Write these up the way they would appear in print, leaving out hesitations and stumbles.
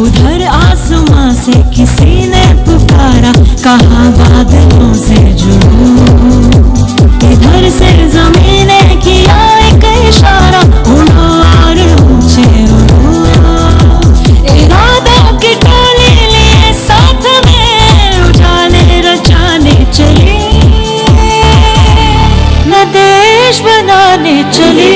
उधर आसमां से किसी ने पुकारा, कहा बादलों से जुड़ो। इधर से जमीन ने किया एक इशारा, उड़ो और ऊंचे उड़ो। इरादों की टोली लिए साथ में, उजाले रचाने चले, न देश बनाने चले।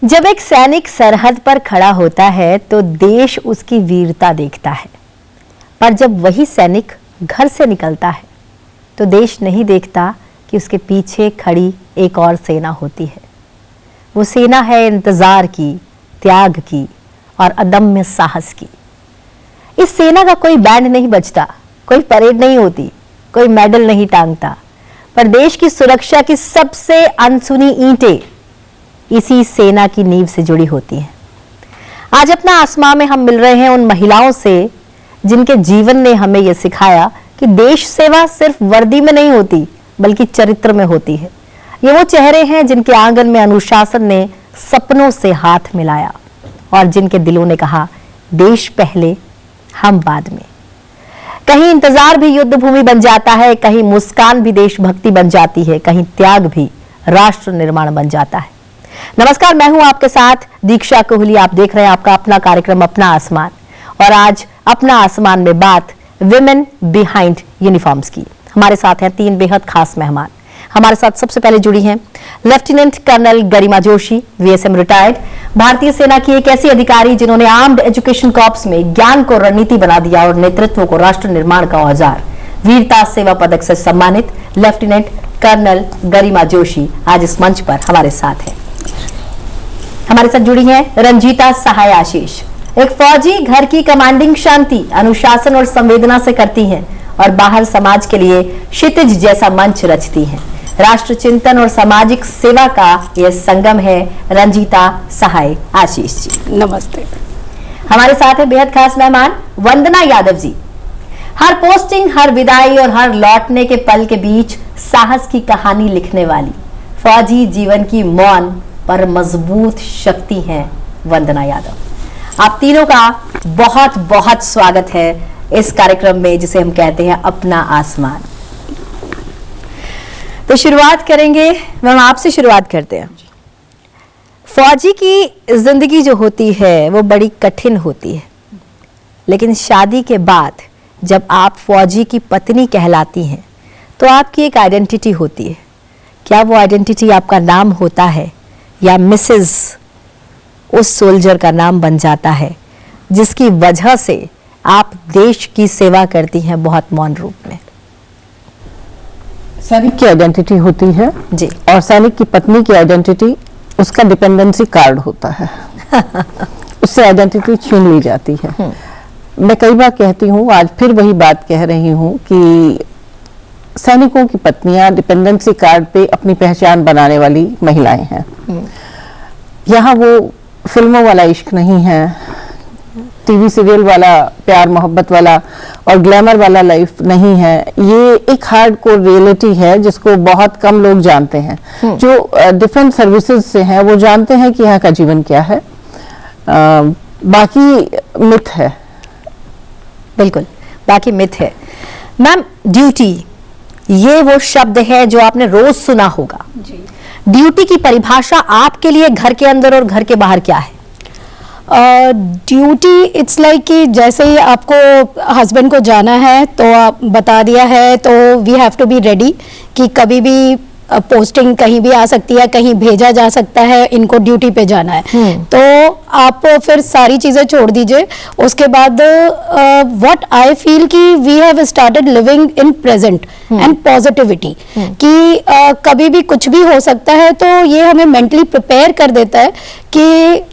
जब एक सैनिक सरहद पर खड़ा होता है तो देश उसकी वीरता देखता है, पर जब वही सैनिक घर से निकलता है तो देश नहीं देखता कि उसके पीछे खड़ी एक और सेना होती है। वो सेना है इंतजार की, त्याग की और अदम्य साहस की। इस सेना का कोई बैंड नहीं बजता, कोई परेड नहीं होती, कोई मेडल नहीं टांगता, पर देश की सुरक्षा की सबसे अनसुनी ईंटें इसी सेना की नींव से जुड़ी होती हैं। आज अपना आसमां में हम मिल रहे हैं उन महिलाओं से जिनके जीवन ने हमें यह सिखाया कि देश सेवा सिर्फ वर्दी में नहीं होती बल्कि चरित्र में होती है। ये वो चेहरे हैं जिनके आंगन में अनुशासन ने सपनों से हाथ मिलाया और जिनके दिलों ने कहा, देश पहले हम बाद में। कहीं इंतजार भी युद्ध भूमि बन जाता है, कहीं मुस्कान भी देशभक्ति बन जाती है, कहीं त्याग भी राष्ट्र निर्माण बन जाता है। नमस्कार, मैं हूं आपके साथ दीक्षा कोहली। आप देख रहे हैं आपका अपना कार्यक्रम अपना आसमान, और आज अपना आसमान में बात विमेन बिहाइंड यूनिफॉर्म्स की। हमारे साथ हैं 3 बेहद खास मेहमान। हमारे साथ सबसे पहले जुड़ी हैं लेफ्टिनेंट कर्नल गरिमा जोशी, वीएसएम रिटायर्ड, भारतीय सेना की एक ऐसी अधिकारी जिन्होंने आर्म्ड एजुकेशन कॉर्प्स में ज्ञान को रणनीति बना दिया और नेतृत्व को राष्ट्र निर्माण का औजार। वीरता सेवा पदक से सम्मानित लेफ्टिनेंट कर्नल गरिमा जोशी आज इस मंच पर हमारे साथ हैं। हमारे साथ जुड़ी हैं रंजीता सहाय आशीष, एक फौजी घर की कमांडिंग शांति, अनुशासन और संवेदना से करती हैं और बाहर समाज के लिए क्षितिज जैसा मंच रचती हैं। राष्ट्र चिंतन और सामाजिक सेवा का यह संगम है रंजीता सहाय आशीष जी। नमस्ते। हमारे साथ है बेहद खास मेहमान वंदना यादव जी। हर पोस्टिंग, हर विदाई और हर लौटने के पल के बीच साहस की कहानी लिखने वाली फौजी जीवन की मौन पर मजबूत शक्ति हैं वंदना यादव। आप तीनों का बहुत बहुत स्वागत है इस कार्यक्रम में जिसे हम कहते हैं अपना आसमान। तो शुरुआत करेंगे, मैम आपसे शुरुआत करते हैं। फौजी की जिंदगी जो होती है वो बड़ी कठिन होती है, लेकिन शादी के बाद जब आप फौजी की पत्नी कहलाती हैं तो आपकी एक आइडेंटिटी होती है। क्या वो आइडेंटिटी आपका नाम होता है या मिसेस उस सोल्जर का नाम बन जाता है जिसकी वजह से आप देश की सेवा करती हैं बहुत मौन रूप में? सैनिक की आइडेंटिटी होती है जी, और सैनिक की पत्नी की आइडेंटिटी उसका डिपेंडेंसी कार्ड होता है। उससे आइडेंटिटी छीन ली जाती है। मैं कई बार कहती हूँ, आज फिर वही बात कह रही हूँ कि सैनिकों की पत्नियां डिपेंडेंसी कार्ड पे अपनी पहचान बनाने वाली महिलाएं हैं। यहाँ वो फिल्मों वाला इश्क नहीं है, टीवी सीरियल वाला प्यार मोहब्बत वाला और ग्लैमर वाला लाइफ नहीं है। ये एक हार्डकोर रियलिटी है जिसको बहुत कम लोग जानते हैं। जो डिफेंस सर्विसेज से हैं वो जानते हैं कि यहाँ का जीवन क्या है, बाकी मिथ है। बिल्कुल, बाकी मिथ है। मैम, ड्यूटी ये वो शब्द है जो आपने रोज सुना होगा। ड्यूटी की परिभाषा आपके लिए घर के अंदर और घर के बाहर क्या है? ड्यूटी इट्स लाइक कि जैसे ही आपको हस्बैंड को जाना है तो आप बता दिया है तो we have to be ready कि कभी भी पोस्टिंग कहीं भी आ सकती है, कहीं भेजा जा सकता है, इनको ड्यूटी पे जाना है। तो आप फिर सारी चीज़ें छोड़ दीजिए। उसके बाद व्हाट आई फील कि we have started living in present and positivity कि कभी भी कुछ भी हो सकता है, तो ये हमें मेंटली प्रिपेयर कर देता है कि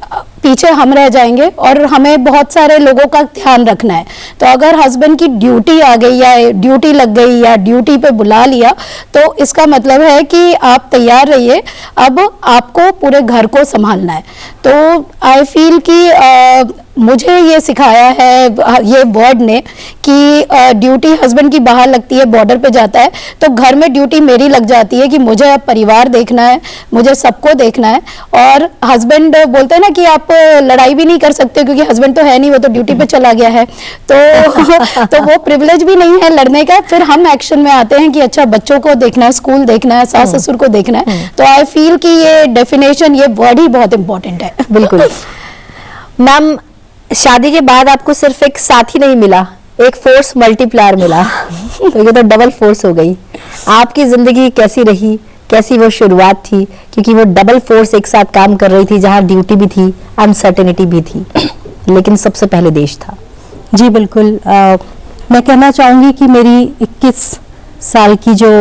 पीछे हम रह जाएंगे और हमें बहुत सारे लोगों का ध्यान रखना है। तो अगर हस्बैंड की ड्यूटी आ गई या ड्यूटी लग गई या ड्यूटी पे बुला लिया तो इसका मतलब है कि आप तैयार रहिए, अब आपको पूरे घर को संभालना है। तो आई फील कि मुझे ये सिखाया है ये वर्ड ने कि ड्यूटी हस्बैंड की बाहर लगती है, बॉर्डर पे जाता है, तो घर में ड्यूटी मेरी लग जाती है कि मुझे अब परिवार देखना है, मुझे सबको देखना है। और हस्बैंड बोलते हैं ना कि आप लड़ाई भी नहीं कर सकते क्योंकि हस्बैंड तो है नहीं, वो तो ड्यूटी पे चला गया है, तो वो प्रिविलेज भी नहीं है लड़ने का। फिर हम एक्शन में आते हैं कि अच्छा बच्चों को देखना है, स्कूल देखना है, सास ससुर को देखना है। तो आई फील कि ये डेफिनेशन, ये वर्ड ही बहुत इंपॉर्टेंट है। बिल्कुल। मैम, शादी के बाद आपको सिर्फ एक साथी नहीं मिला, एक फोर्स मल्टीप्लायर मिला। तो ये तो डबल फोर्स हो गई। आपकी जिंदगी कैसी रही, कैसी वो शुरुआत थी? क्योंकि वो डबल फोर्स एक साथ काम कर रही थी, जहाँ ड्यूटी भी थी, अनसर्टेनिटी भी थी, लेकिन सबसे पहले देश था। जी बिल्कुल। मैं कहना चाहूँगी कि मेरी 21 साल की जो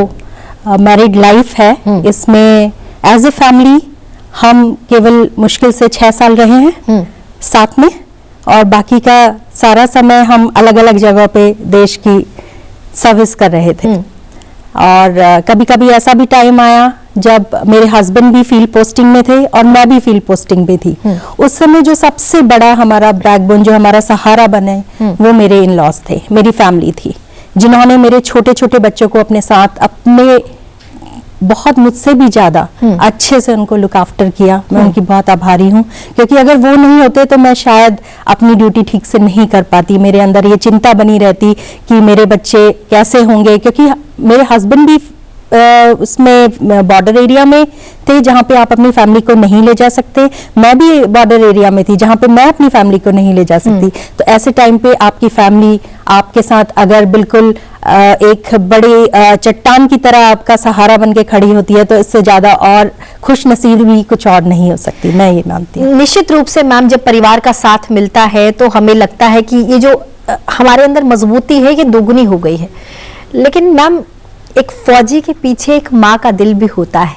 मैरिड लाइफ है, इसमें एज ए फैमिली हम केवल मुश्किल से 6 साल रहे हैं साथ में, और बाकी का सारा समय हम अलग अलग जगह पे देश की सर्विस कर रहे थे। और कभी कभी ऐसा भी टाइम आया जब मेरे हस्बैंड भी फील्ड पोस्टिंग में थे और मैं भी फील्ड पोस्टिंग पे थी। उस समय जो सबसे बड़ा हमारा बैकबोन, जो हमारा सहारा बने, वो मेरे इन लॉज थे, मेरी फैमिली थी, जिन्होंने मेरे छोटे छोटे बच्चों को अपने साथ, अपने बहुत मुझसे भी ज्यादा अच्छे से उनको लुक आफ्टर किया। मैं उनकी बहुत आभारी हूँ, क्योंकि अगर वो नहीं होते तो मैं शायद अपनी ड्यूटी ठीक से नहीं कर पाती। मेरे अंदर ये चिंता बनी रहती कि मेरे बच्चे कैसे होंगे, क्योंकि मेरे हस्बैंड भी उसमें बॉर्डर एरिया में थे जहाँ पे आप अपनी फैमिली को नहीं ले जा सकते। मैं भी बॉर्डर एरिया में थी जहाँ पे मैं अपनी फैमिली को नहीं ले जा सकती। तो ऐसे टाइम पे आपकी फैमिली आपके साथ अगर बिल्कुल एक बड़ी चट्टान की तरह आपका सहारा बन के खड़ी होती है, तो इससे ज्यादा और खुश नसीब भी कुछ और नहीं हो सकती, मैं ये मानती हूँ। निश्चित रूप से मैम, जब परिवार का साथ मिलता है तो हमें लगता है कि ये जो हमारे अंदर मजबूती है, ये दोगुनी हो गई है। लेकिन मैम, एक फौजी के पीछे एक माँ का दिल भी होता है,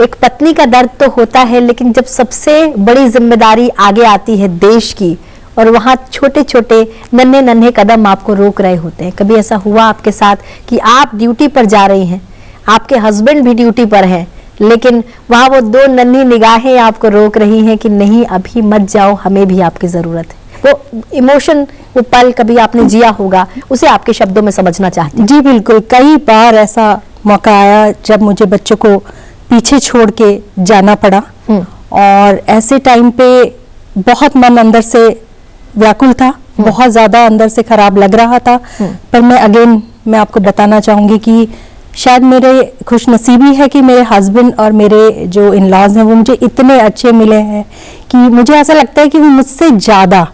एक पत्नी का दर्द तो होता है, लेकिन जब सबसे बड़ी जिम्मेदारी आगे आती है देश की, और वहाँ छोटे छोटे नन्हे नन्हे कदम आपको रोक रहे होते हैं। कभी ऐसा हुआ आपके साथ कि आप ड्यूटी पर जा रही हैं, आपके हस्बैंड भी ड्यूटी पर हैं, लेकिन वहाँ वो दो नन्ही निगाहें आपको रोक रही हैं कि नहीं, अभी मत जाओ, हमें भी आपकी जरूरत है? वो इमोशन, वो पल कभी आपने जिया होगा, उसे आपके शब्दों में समझना चाहती हूँ। जी बिल्कुल। कई बार ऐसा मौका आया जब मुझे बच्चों को पीछे छोड़ के जाना पड़ा, और ऐसे टाइम पे बहुत मन अंदर से व्याकुल था, बहुत ज्यादा अंदर से खराब लग रहा था। पर मैं आपको बताना चाहूंगी कि शायद मेरे खुशनसीबी है कि मेरे हस्बैंड और मेरे जो इन लॉज हैं वो मुझे इतने अच्छे मिले हैं कि मुझे ऐसा लगता है कि वो मुझसे ज्यादा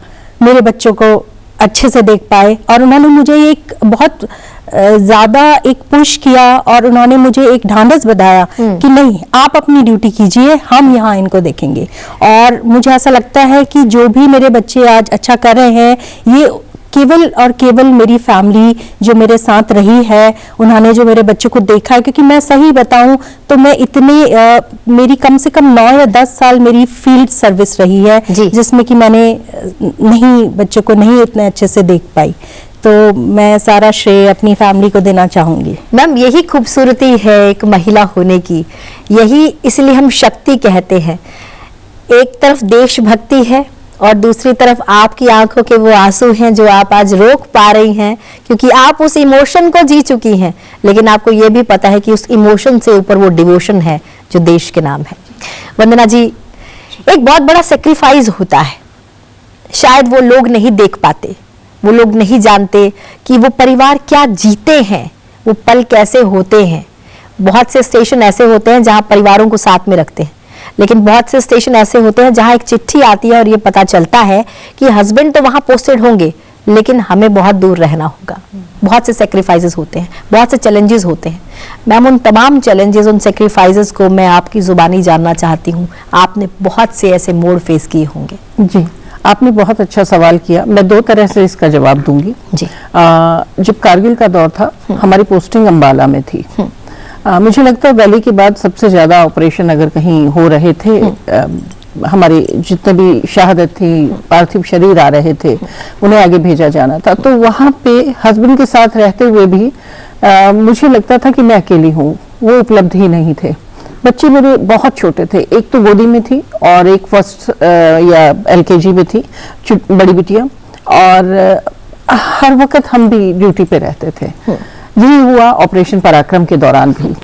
मेरे बच्चों को अच्छे से देख पाए, और उन्होंने मुझे एक बहुत ज्यादा एक पुश किया, और उन्होंने मुझे एक ढांढस बधाया कि नहीं, आप अपनी ड्यूटी कीजिए, हम यहाँ इनको देखेंगे। और मुझे ऐसा लगता है कि जो भी मेरे बच्चे आज अच्छा कर रहे हैं, ये केवल और केवल मेरी फैमिली जो मेरे साथ रही है, उन्होंने जो मेरे बच्चों को देखा है। क्योंकि मैं सही बताऊं तो मैं मेरी कम से कम 9 या 10 साल मेरी फील्ड सर्विस रही है, जिसमें कि मैंने बच्चों को नहीं इतने अच्छे से देख पाई। तो मैं सारा श्रेय अपनी फैमिली को देना चाहूंगी। मैम, यही खूबसूरती है एक महिला होने की, यही इसलिए हम शक्ति कहते हैं। एक तरफ देशभक्ति है और दूसरी तरफ आपकी आंखों के वो आंसू हैं जो आप आज रोक पा रही हैं, क्योंकि आप उस इमोशन को जी चुकी हैं। लेकिन आपको ये भी पता है कि उस इमोशन से ऊपर वो डिवोशन है जो देश के नाम है। वंदना जी, एक बहुत बड़ा सेक्रीफाइस होता है, शायद वो लोग नहीं देख पाते, वो लोग नहीं जानते कि वो परिवार क्या जीते हैं, वो पल कैसे होते हैं। बहुत से स्टेशन ऐसे होते हैं जहां परिवारों को साथ में रखते हैं, लेकिन बहुत से स्टेशन ऐसे होते हैं जहां एक चिट्ठी आती है और ये पता चलता है कि हस्बैंड तो वहां पोस्टेड होंगे, लेकिन हमें बहुत दूर रहना होगा। बहुत से सेक्रीफाइसेस होते हैं, बहुत से चैलेंजेस होते हैं। मैम, उन तमाम चैलेंजेस, उन सेक्रीफाइसेस को मैं आपकी जुबानी जानना चाहती हूँ। आपने बहुत से ऐसे मोड़ फेस किए होंगे। जी, आपने बहुत अच्छा सवाल किया। मैं 2 तरह से इसका जवाब दूंगी। जी, जब कारगिल का दौर था, हमारी पोस्टिंग अंबाला में थी। मुझे लगता है वैली के बाद सबसे ज्यादा ऑपरेशन अगर कहीं हो रहे थे, हमारे जितने भी शहादत थी, पार्थिव शरीर आ रहे थे, उन्हें आगे भेजा जाना था। तो वहाँ पे हस्बैंड के साथ रहते हुए भी मुझे लगता था कि मैं अकेली हूँ, वो उपलब्ध ही नहीं थे। बच्चे मेरे बहुत छोटे थे, एक तो गोदी में थी और एक फर्स्ट या LKG में थी, बड़ी बिटिया, और हर वक्त हम भी ड्यूटी पे रहते थे। यही हुआ ऑपरेशन पराक्रम के दौरान भी।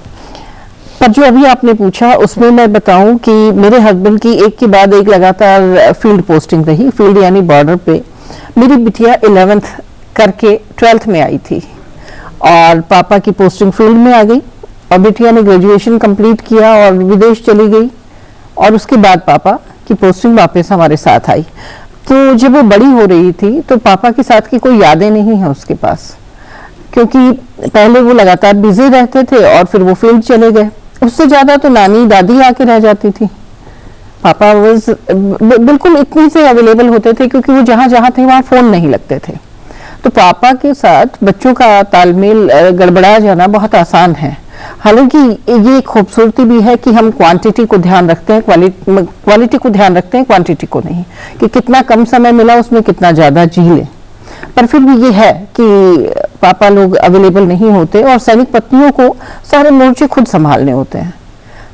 पर जो अभी आपने पूछा उसमें मैं बताऊं कि मेरे हस्बैंड की एक के बाद एक लगातार फील्ड पोस्टिंग रही, फील्ड यानी बॉर्डर पे। मेरी बिटिया 11th करके 12th में आई थी और पापा की पोस्टिंग फील्ड में आ गई और बिटिया ने ग्रेजुएशन कंप्लीट किया और विदेश चली गई, और उसके बाद पापा की पोस्टिंग वापस हमारे साथ आई। तो जब वो बड़ी हो रही थी तो पापा के साथ की कोई यादें नहीं है उसके पास, क्योंकि पहले वो लगातार बिजी रहते थे और फिर वो फील्ड चले गए। उससे ज्यादा तो नानी दादी आके रह जाती थी। पापा बिल्कुल इतने से अवेलेबल होते थे क्योंकि वो जहां जहां थे वहां फोन नहीं लगते थे। तो पापा के साथ बच्चों का तालमेल गड़बड़ा जाना बहुत आसान है। हालांकि ये खूबसूरती भी है कि हम क्वांटिटी को ध्यान रखते हैं, क्वालिटी को ध्यान रखते हैं, क्वांटिटी को नहीं, कि कितना कम समय मिला उसमें कितना ज्यादा जी लें। पर फिर भी ये है कि पापा लोग अवेलेबल नहीं होते और सैनिक पत्नियों को सारे मोर्चे खुद संभालने होते हैं।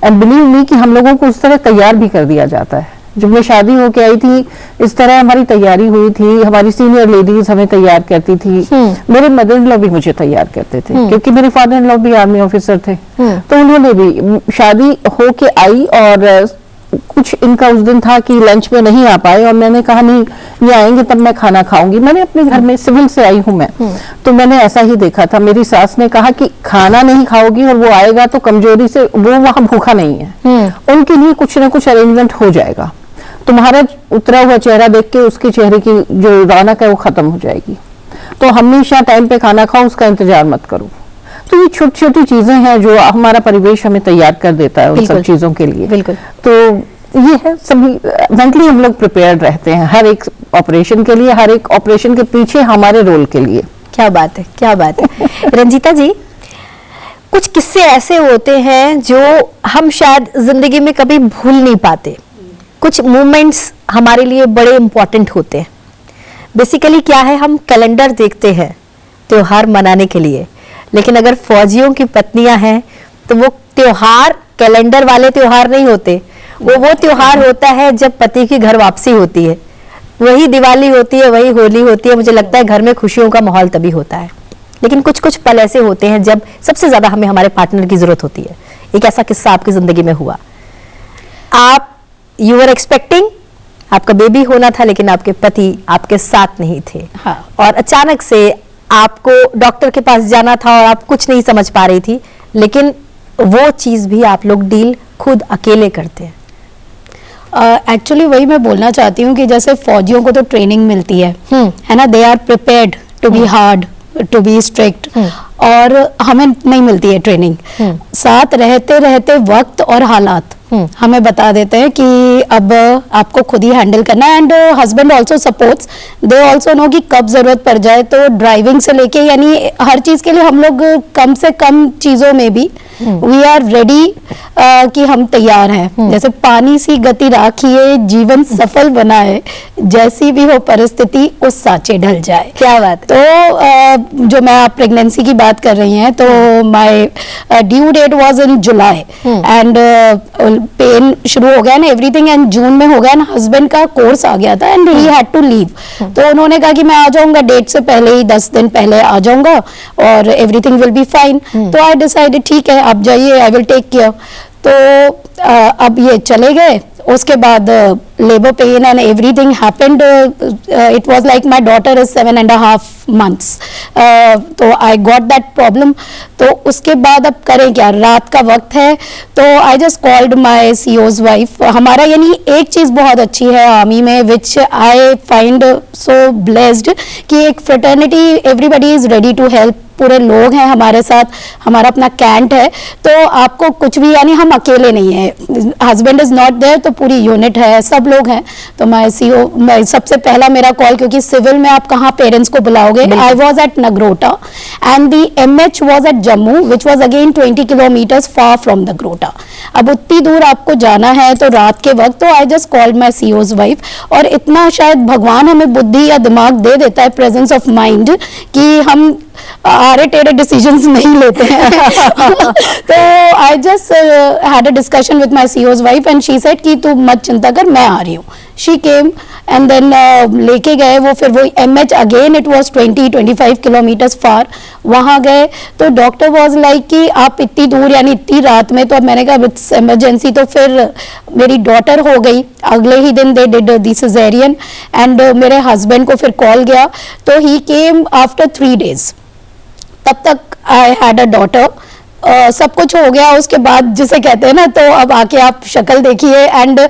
एंड बिलीव मी कि हम लोगों को उस तरह तैयार भी कर दिया जाता है। जब मैं शादी होके आई थी इस तरह हमारी तैयारी हुई थी, हमारी सीनियर लेडीज हमें तैयार करती थी। मेरे मदर इन लॉ भी मुझे तैयार करते थे क्योंकि मेरे फादर इन लॉ भी आर्मी ऑफिसर थे। तो उन्होंने भी शादी होके आई और कुछ इनका उस दिन था कि लंच में नहीं आ पाए और मैंने कहा नहीं ये आएंगे तब मैं खाना खाऊंगी। मैंने अपने घर में सिविल से आई हूं मैं, तो मैंने ऐसा ही देखा था। मेरी सास ने कहा कि खाना नहीं खाओगी और वो आएगा तो कमजोरी से वो वहां भूखा नहीं है, उनके लिए कुछ ना कुछ अरेंजमेंट हो जाएगा, तुम्हारा उतरा हुआ चेहरा देख के उसके चेहरे की जो रौनक है वो खत्म हो जाएगी, तो हमेशा टाइम पे खाना खाओ, उसका इंतजार मत करो। तो ये छोटी छोटी चीजें हैं जो हमारा परिवेश हमें तैयार कर देता है उन सब चीजों के लिए। बिल्कुल। तो ये है, सभी मेंटली हम लोग प्रिपेयर्ड रहते हैं हर एक ऑपरेशन के लिए, हर एक ऑपरेशन के पीछे हमारे रोल के लिए। क्या बात है, क्या बात है। रंजीता जी, कुछ किस्से ऐसे होते हैं जो हम शायद जिंदगी में कभी भूल नहीं पाते। कुछ मोमेंट्स हमारे लिए बड़े इंपॉर्टेंट होते हैं। बेसिकली क्या है, हम कैलेंडर देखते हैं त्योहार मनाने के लिए, लेकिन अगर फौजियों की पत्नियां हैं तो वो त्योहार कैलेंडर वाले त्योहार नहीं होते, वो त्योहार होता है जब पति की घर वापसी होती है। वही दिवाली होती है, वही होली होती है। मुझे लगता है घर में खुशियों का माहौल तभी होता है। लेकिन कुछ कुछ पल ऐसे होते हैं जब सबसे ज्यादा हमें हमारे पार्टनर की जरूरत होती है। एक ऐसा किस्सा आपकी जिंदगी में हुआ, आप यू आर एक्सपेक्टिंग, आपका बेबी होना था लेकिन आपके पति आपके साथ नहीं थे। हाँ। और अचानक से आपको डॉक्टर के पास जाना था और आप कुछ नहीं समझ पा रही थी, लेकिन वो चीज भी आप लोग डील खुद अकेले करते हैं। एक्चुअली वही मैं बोलना चाहती हूँ कि जैसे फौजियों को तो ट्रेनिंग मिलती है ना, they are prepared to be hard, to be strict, और हमें नहीं मिलती है ट्रेनिंग। साथ रहते रहते वक्त और हालात हमें बता देते हैं कि अब आपको खुद ही हैंडल करना है। And husband also supports, they also know कि कब जरूरत पड़ जाए। तो ड्राइविंग से लेके यानी हर चीज के लिए हम लोग कम से कम चीजों में भी वी आर रेडी कि हम तैयार हैं। जैसे पानी सी गति राखिए, जीवन सफल बनाए, जैसी भी हो परिस्थिति उस साचे ढल जाए। क्या बात है। तो जो मैं आप प्रेगनेंसी की बात कर रही हैं, तो my due date was in July and pain शुरू हो गया ना, एवरीथिंग, एंड जून में हो गया ना, हस्बैंड का कोर्स आ गया था and he had to leave. तो उन्होंने कहा कि मैं आ जाऊंगा डेट से पहले ही, 10 दिन पहले आ जाऊंगा और एवरीथिंग विल बी फाइन। तो आई डिसाइडेड ठीक है आप जाइए, आई विल टेक केयर। तो अब ये चले गए। उसके बाद labour pain and everything happened. It was like my daughter is 7.5 months। तो आई गॉट दैट प्रॉब्लम। तो उसके बाद अब करें क्या, रात का वक्त है। तो I just called my CEO's wife. हमारा यानी एक चीज बहुत अच्छी है आर्मी में, विच आई फाइंड सो ब्लेस्ड, कि एक fraternity, everybody is ready to help. पूरे लोग हैं हमारे साथ, हमारा अपना कैंट है, तो आपको कुछ भी, यानी हम अकेले नहीं है। हस्बैंड इज नॉट देयर तो पूरी यूनिट है, सब सब लोग हैं, तो मैं सबसे पहला मेरा कॉल, क्योंकि सिविल में आप कहाँ पेरेंट्स को बुलाओगे, I was at Nagrota and the MH was at Jammu which was again 20 kilometres far from Nagrota. अब उतनी दूर आपको जाना है तो रात के वक्त, तो I just called my CEO's wife, और इतना शायद भगवान हमें बुद्धि या दिमाग दे देता है, प्रेजेंस ऑफ माइंड, कि हम आरे टेढ़े डिसीजंस नहीं लेते हैं। तो I just had a discussion with my CEO's wife and she said कि तू मत चिंता कर, मैं आ रही हूँ। शी केम एंड देन लेके गए वो, फिर वो MH again it was 20-25 kilometres फार, वहाँ गए तो डॉक्टर वाज लाइक कि आप इतनी दूर यानी इतनी रात में, तो अब मैंने कहा इट्स इमरजेंसी। तो फिर मेरी डॉटर हो गई, अगले ही दिन they did the caesarean and मेरे हस्बैंड को फिर कॉल गया, तो ही केम आफ्टर 3 days। तब तक आई हैड अ डॉटर, सब कुछ हो गया उसके बाद, जिसे कहते हैं ना, तो अब आके आप शक्ल देखिए and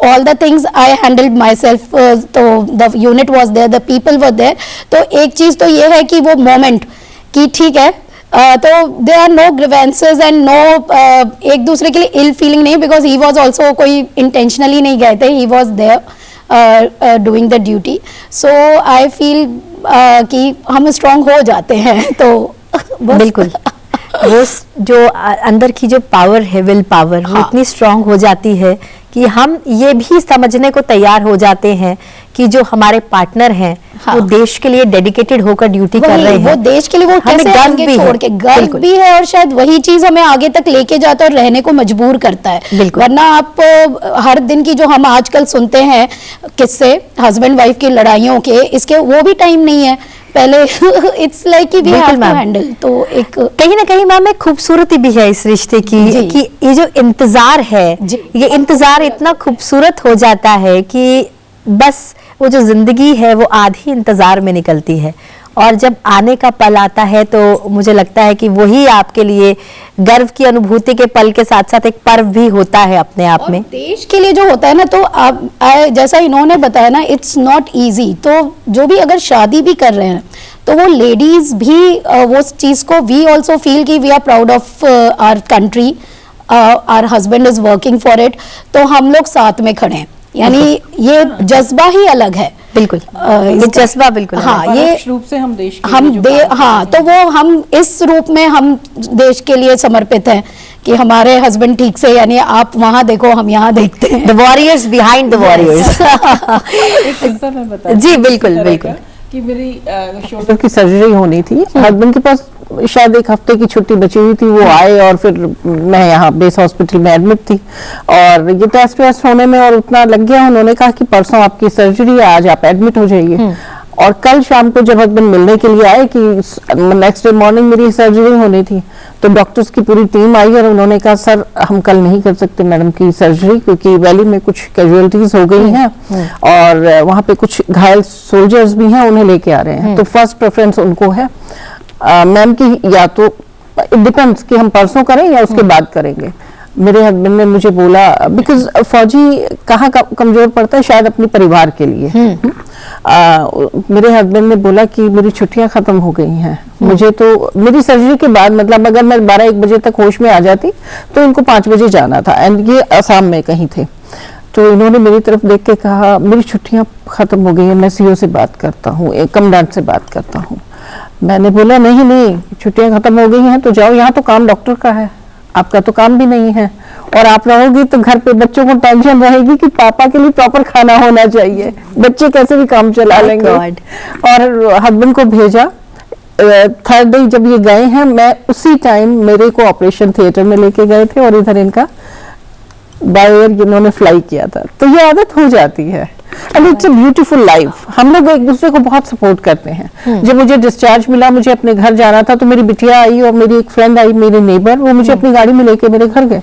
all the things I handled myself, तो the unit was there, the people were there. तो एक चीज तो ये है कि वो मोमेंट कि ठीक है, तो they are no grievances and no एक दूसरे के लिए इल फीलिंग नहीं, बिकॉज ही वॉज ऑल्सो कोई इंटेंशनली नहीं गए थे, he was there doing the duty. So I feel कि हम स्ट्रांग हो जाते हैं। तो बिल्कुल वो जो अंदर की जो पावर है, विल पावर, वो इतनी स्ट्रांग हो जाती है कि हम ये भी समझने को तैयार हो जाते हैं कि जो हमारे पार्टनर हैं वो देश के लिए डेडिकेटेड होकर ड्यूटी कर रहे हैं, वो देश के लिए वो कैसे आगे छोड़ के, गर्व भी है, और शायद वही चीज हमें आगे तक लेके जाता है और रहने को मजबूर करता है। वरना आप हर दिन की जो हम आजकल सुनते हैं किस्से हस्बैंड वाइफ की लड़ाइयों के, इसके वो भी टाइम नहीं है पहले। It's like we have to handle. तो एक कहीं ना कहीं मैम एक खूबसूरती भी है इस रिश्ते की, कि ये जो इंतजार है, ये इंतजार इतना खूबसूरत हो जाता है कि बस वो जो जिंदगी है वो आधी इंतजार में निकलती है, और जब आने का पल आता है तो मुझे लगता है कि वही आपके लिए गर्व की अनुभूति के पल के साथ साथ एक पर्व भी होता है अपने आप में। देश के लिए जो होता है ना, तो आप जैसा इन्होंने बताया ना, इट्स नॉट इजी। तो जो भी अगर शादी भी कर रहे हैं तो वो लेडीज भी वो चीज को, वी ऑल्सो फील कि we are proud of our country, our husband is working for it, तो हम लोग साथ में खड़े हैं, यानी ये जज्बा ही अलग है। बिल्कुल ये जज्बा बिल्कुल, हाँ, ये रूप से हम देश के हम हाँ, तो वो हम इस रूप में हम देश के लिए समर्पित हैं कि हमारे हस्बैंड ठीक से, यानी आप वहां देखो हम यहाँ देखते हैं, the warriors behind the warriors. जी बिल्कुल बिल्कुल। कि मेरी शोल्डर की सर्जरी होनी थी, हस्बैंड के पास शायद 1 हफ्ते की छुट्टी बची हुई थी, वो आए और फिर मैं यहाँ बेस हॉस्पिटल में एडमिट थी, और ये टेस्ट वेस्ट होने में और उतना लग गया। उन्होंने कहा कि परसों आपकी सर्जरी है, आज आप एडमिट हो जाइए। और कल शाम को जब हस्बैंड मिलने के लिए आए कि नेक्स्ट डे मॉर्निंग मेरी सर्जरी होनी थी, तो डॉक्टर्स की पूरी टीम आई और उन्होंने कहा सर हम कल नहीं कर सकते मैडम की सर्जरी, क्योंकि वैली में कुछ कैजुअलिटीज हो गई हैं और वहाँ पे कुछ घायल सोल्जर्स भी हैं, उन्हें लेके आ रहे हैं, तो फर्स्ट प्रेफरेंस उनको है। मैम की या तो इट डिपेंड्स कि हम परसों करें या उसके बाद करेंगे। मेरे हस्बैंड ने मुझे बोला, बिकॉज फौजी कहाँ कमजोर पड़ता है, शायद अपने परिवार के लिए। मेरे हस्बैंड ने बोला कि मेरी छुट्टियां खत्म हो गई हैं, मुझे तो मेरी सर्जरी के बाद, मतलब अगर मैं 12-1 बजे तक होश में आ जाती तो इनको 5 बजे जाना था, एंड ये असम में कहीं थे। तो इन्होंने मेरी तरफ देख के कहा मेरी छुट्टियां खत्म हो गई हैं, मैं CEO से बात करता हूँ, कमांडेंट से बात करता हूँ। मैंने बोला नहीं, छुट्टियां खत्म हो गई हैं तो जाओ, यहाँ तो काम डॉक्टर का है, आपका तो काम भी नहीं है, और आप रहोगी तो घर पे बच्चों को टेंशन रहेगी कि पापा के लिए प्रॉपर खाना होना चाहिए, बच्चे कैसे भी काम चला लेंगे। और हस्बैंड को भेजा, 3rd डे जब ये गए हैं, मैं उसी टाइम मेरे को ऑपरेशन थिएटर में लेके गए थे और इधर इनका बाय एयर इन्होंने फ्लाई किया था। तो ये आदत हो जाती है, and it's a beautiful life. हम लोग एक दूसरे को बहुत सपोर्ट करते हैं। जब मुझे डिस्चार्ज मिला, मुझे अपने घर जाना था, तो मेरी बिटिया आई और मेरी एक फ्रेंड आई, मेरे नेबर, वो मुझे अपनी गाड़ी में लेके मेरे घर गए।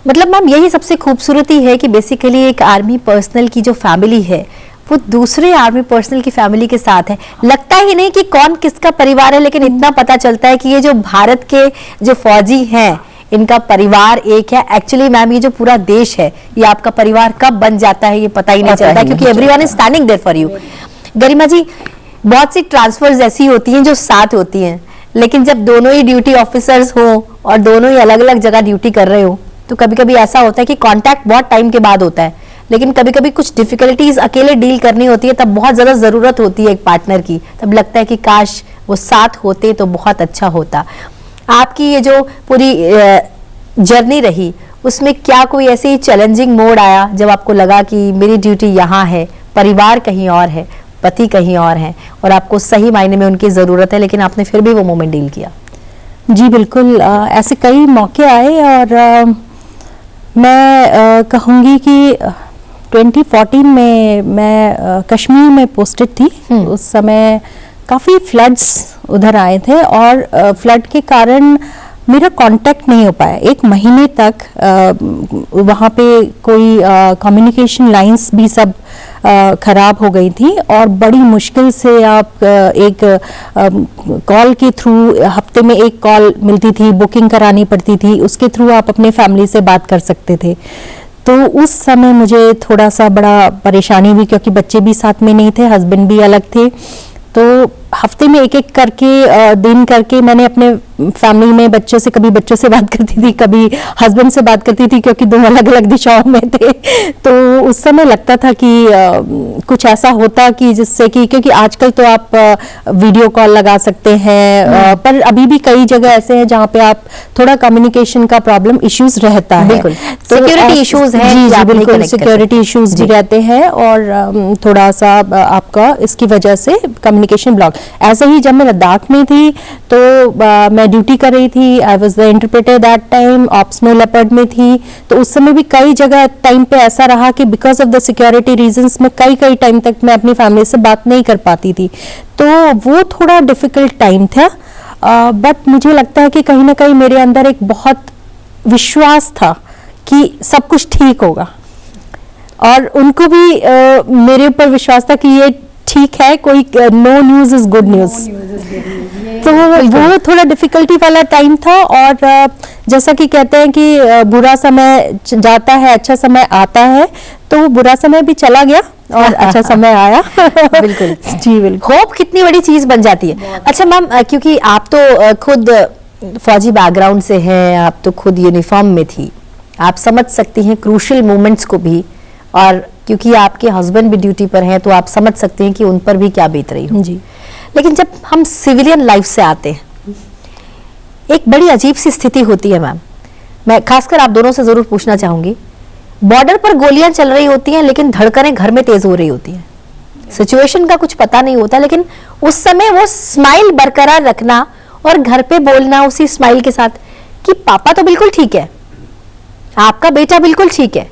मतलब मैम यही सबसे खूबसूरती है कि बेसिकली एक आर्मी पर्सनल की जो फैमिली है वो दूसरे आर्मी पर्सनल की फैमिली के साथ है। लगता ही नहीं कि कौन किसका परिवार है, लेकिन इतना पता चलता है कि ये जो भारत के जो फौजी हैं इनका परिवार एक है। एक्चुअली मैम ये जो पूरा देश है, ये आपका परिवार कब बन जाता है ये पता ही नहीं चलता, क्योंकि everyone is standing there for you. Garima ji, बहुत सी ट्रांसफर्स ऐसी होती हैं जो साथ होती हैं, लेकिन जब दोनों ही ड्यूटी ऑफिसर्स हो और दोनों ही अलग अलग जगह ड्यूटी कर रहे हो, तो कभी कभी ऐसा होता है कि कांटेक्ट बहुत टाइम के बाद होता है, लेकिन कभी कभी कुछ डिफिकल्टीज अकेले डील करनी होती है, तब बहुत ज़्यादा ज़रूरत होती है एक पार्टनर की। तब लगता है कि काश वो साथ होते तो बहुत अच्छा होता। आपकी ये जो पूरी जर्नी रही, उसमें क्या कोई ऐसी चैलेंजिंग मोड आया जब आपको लगा कि मेरी ड्यूटी यहाँ है, परिवार कहीं और है, पति कहीं और है, और आपको सही मायने में उनकी ज़रूरत है, लेकिन आपने फिर भी वो मोमेंट डील किया? जी बिल्कुल, ऐसे कई मौके आए और मैं कहूँगी कि 2014 में मैं कश्मीर में पोस्टेड थी। उस समय काफ़ी फ्लड्स उधर आए थे और फ्लड के कारण मेरा कांटेक्ट नहीं हो पाया। 1 महीने तक वहाँ पे कोई कम्युनिकेशन लाइंस भी सब खराब हो गई थी और बड़ी मुश्किल से आप एक कॉल के थ्रू, हफ्ते में 1 कॉल मिलती थी, बुकिंग करानी पड़ती थी, उसके थ्रू आप अपने फैमिली से बात कर सकते थे। तो उस समय मुझे थोड़ा सा बड़ा परेशानी हुई क्योंकि बच्चे भी साथ में नहीं थे, हस्बैंड भी अलग थे। तो हफ्ते में 1-1 करके दिन करके मैंने अपने फैमिली में बच्चों से, कभी बच्चों से बात करती थी, कभी हस्बैंड से बात करती थी, क्योंकि 2 अलग-अलग दिशाओं में थे। तो उस समय लगता था कि कुछ ऐसा होता कि जिससे कि, क्योंकि आजकल तो आप वीडियो कॉल लगा सकते हैं, पर अभी भी कई जगह ऐसे हैं जहाँ पे आप थोड़ा कम्युनिकेशन का प्रॉब्लम इश्यूज रहता है। बिल्कुल, सिक्योरिटी इश्यूज हैं। जी बिल्कुल, सिक्योरिटी इश्यूज भी रहते हैं और थोड़ा सा आपका इसकी वजह से कम्युनिकेशन ब्लॉक। ऐसे ही जब मैं लद्दाख में थी तो मैं ड्यूटी कर रही थी, I was the interpreter that time, op snow leopard में थी। तो उस समय भी कई जगह टाइम पे ऐसा रहा कि because of the security reasons में कई टाइम तक मैं अपनी फैमिली से बात नहीं कर पाती थी। तो वो थोड़ा डिफिकल्ट टाइम था, बट मुझे लगता है कि कहीं ना कहीं मेरे अंदर एक बहुत विश्वास था कि सब कुछ ठीक होगा और उनको भी मेरे ऊपर विश्वास था कि ये ठीक है, कोई no news is good news. तो वो थोड़ा डिफिकल्टी वाला टाइम था और जैसा कि कहते हैं कि बुरा समय जाता है, अच्छा समय आता है, तो बुरा समय भी चला गया और अच्छा समय आया। बिल्कुल जी बिल्कुल। होप कितनी बड़ी चीज बन जाती है। अच्छा मैम, क्योंकि आप तो खुद फौजी बैकग्राउंड से हैं, आप तो खुद यूनिफॉर्म में थी, आप समझ सकती हैं क्रूशियल मोमेंट्स को भी, और क्योंकि आपके हस्बैंड भी ड्यूटी पर हैं तो आप समझ सकते हैं कि उन पर भी क्या बीत रही हो। जी। लेकिन जब हम सिविलियन लाइफ से आते हैं, एक बड़ी अजीब सी स्थिति होती है मैम। मैं खासकर आप दोनों से जरूर पूछना चाहूंगी, बॉर्डर पर गोलियां चल रही होती हैं लेकिन धड़कनें घर में तेज हो रही होती हैं, सिचुएशन का कुछ पता नहीं होता, लेकिन उस समय वो स्माइल बरकरार रखना और घर पे बोलना उसी स्माइल के साथ कि पापा तो बिल्कुल ठीक है, आपका बेटा बिल्कुल ठीक है,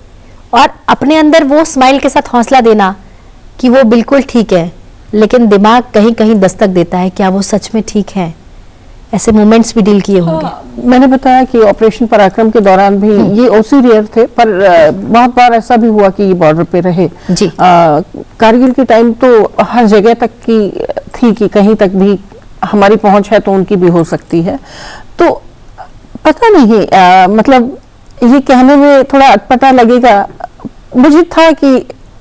और अपने अंदर वो स्माइल के साथ हौसला देना कि वो बिल्कुल ठीक है, लेकिन दिमाग कहीं कहीं दस्तक देता है, क्या वो सच में ठीक है? ऐसे मोमेंट्स भी डील किए होंगे। मैंने बताया कि ऑपरेशन पराक्रम के दौरान भी ये ओसी रेयर थे, पर बहुत बार ऐसा भी हुआ कि ये बॉर्डर पे रहे। जी। कारगिल के टाइम तो हर जगह तक की थी कि कहीं तक भी हमारी पहुंच है तो उनकी भी हो सकती है। तो पता नहीं, मतलब ये कहने में थोड़ा अटपटा लगेगा, मुझे था कि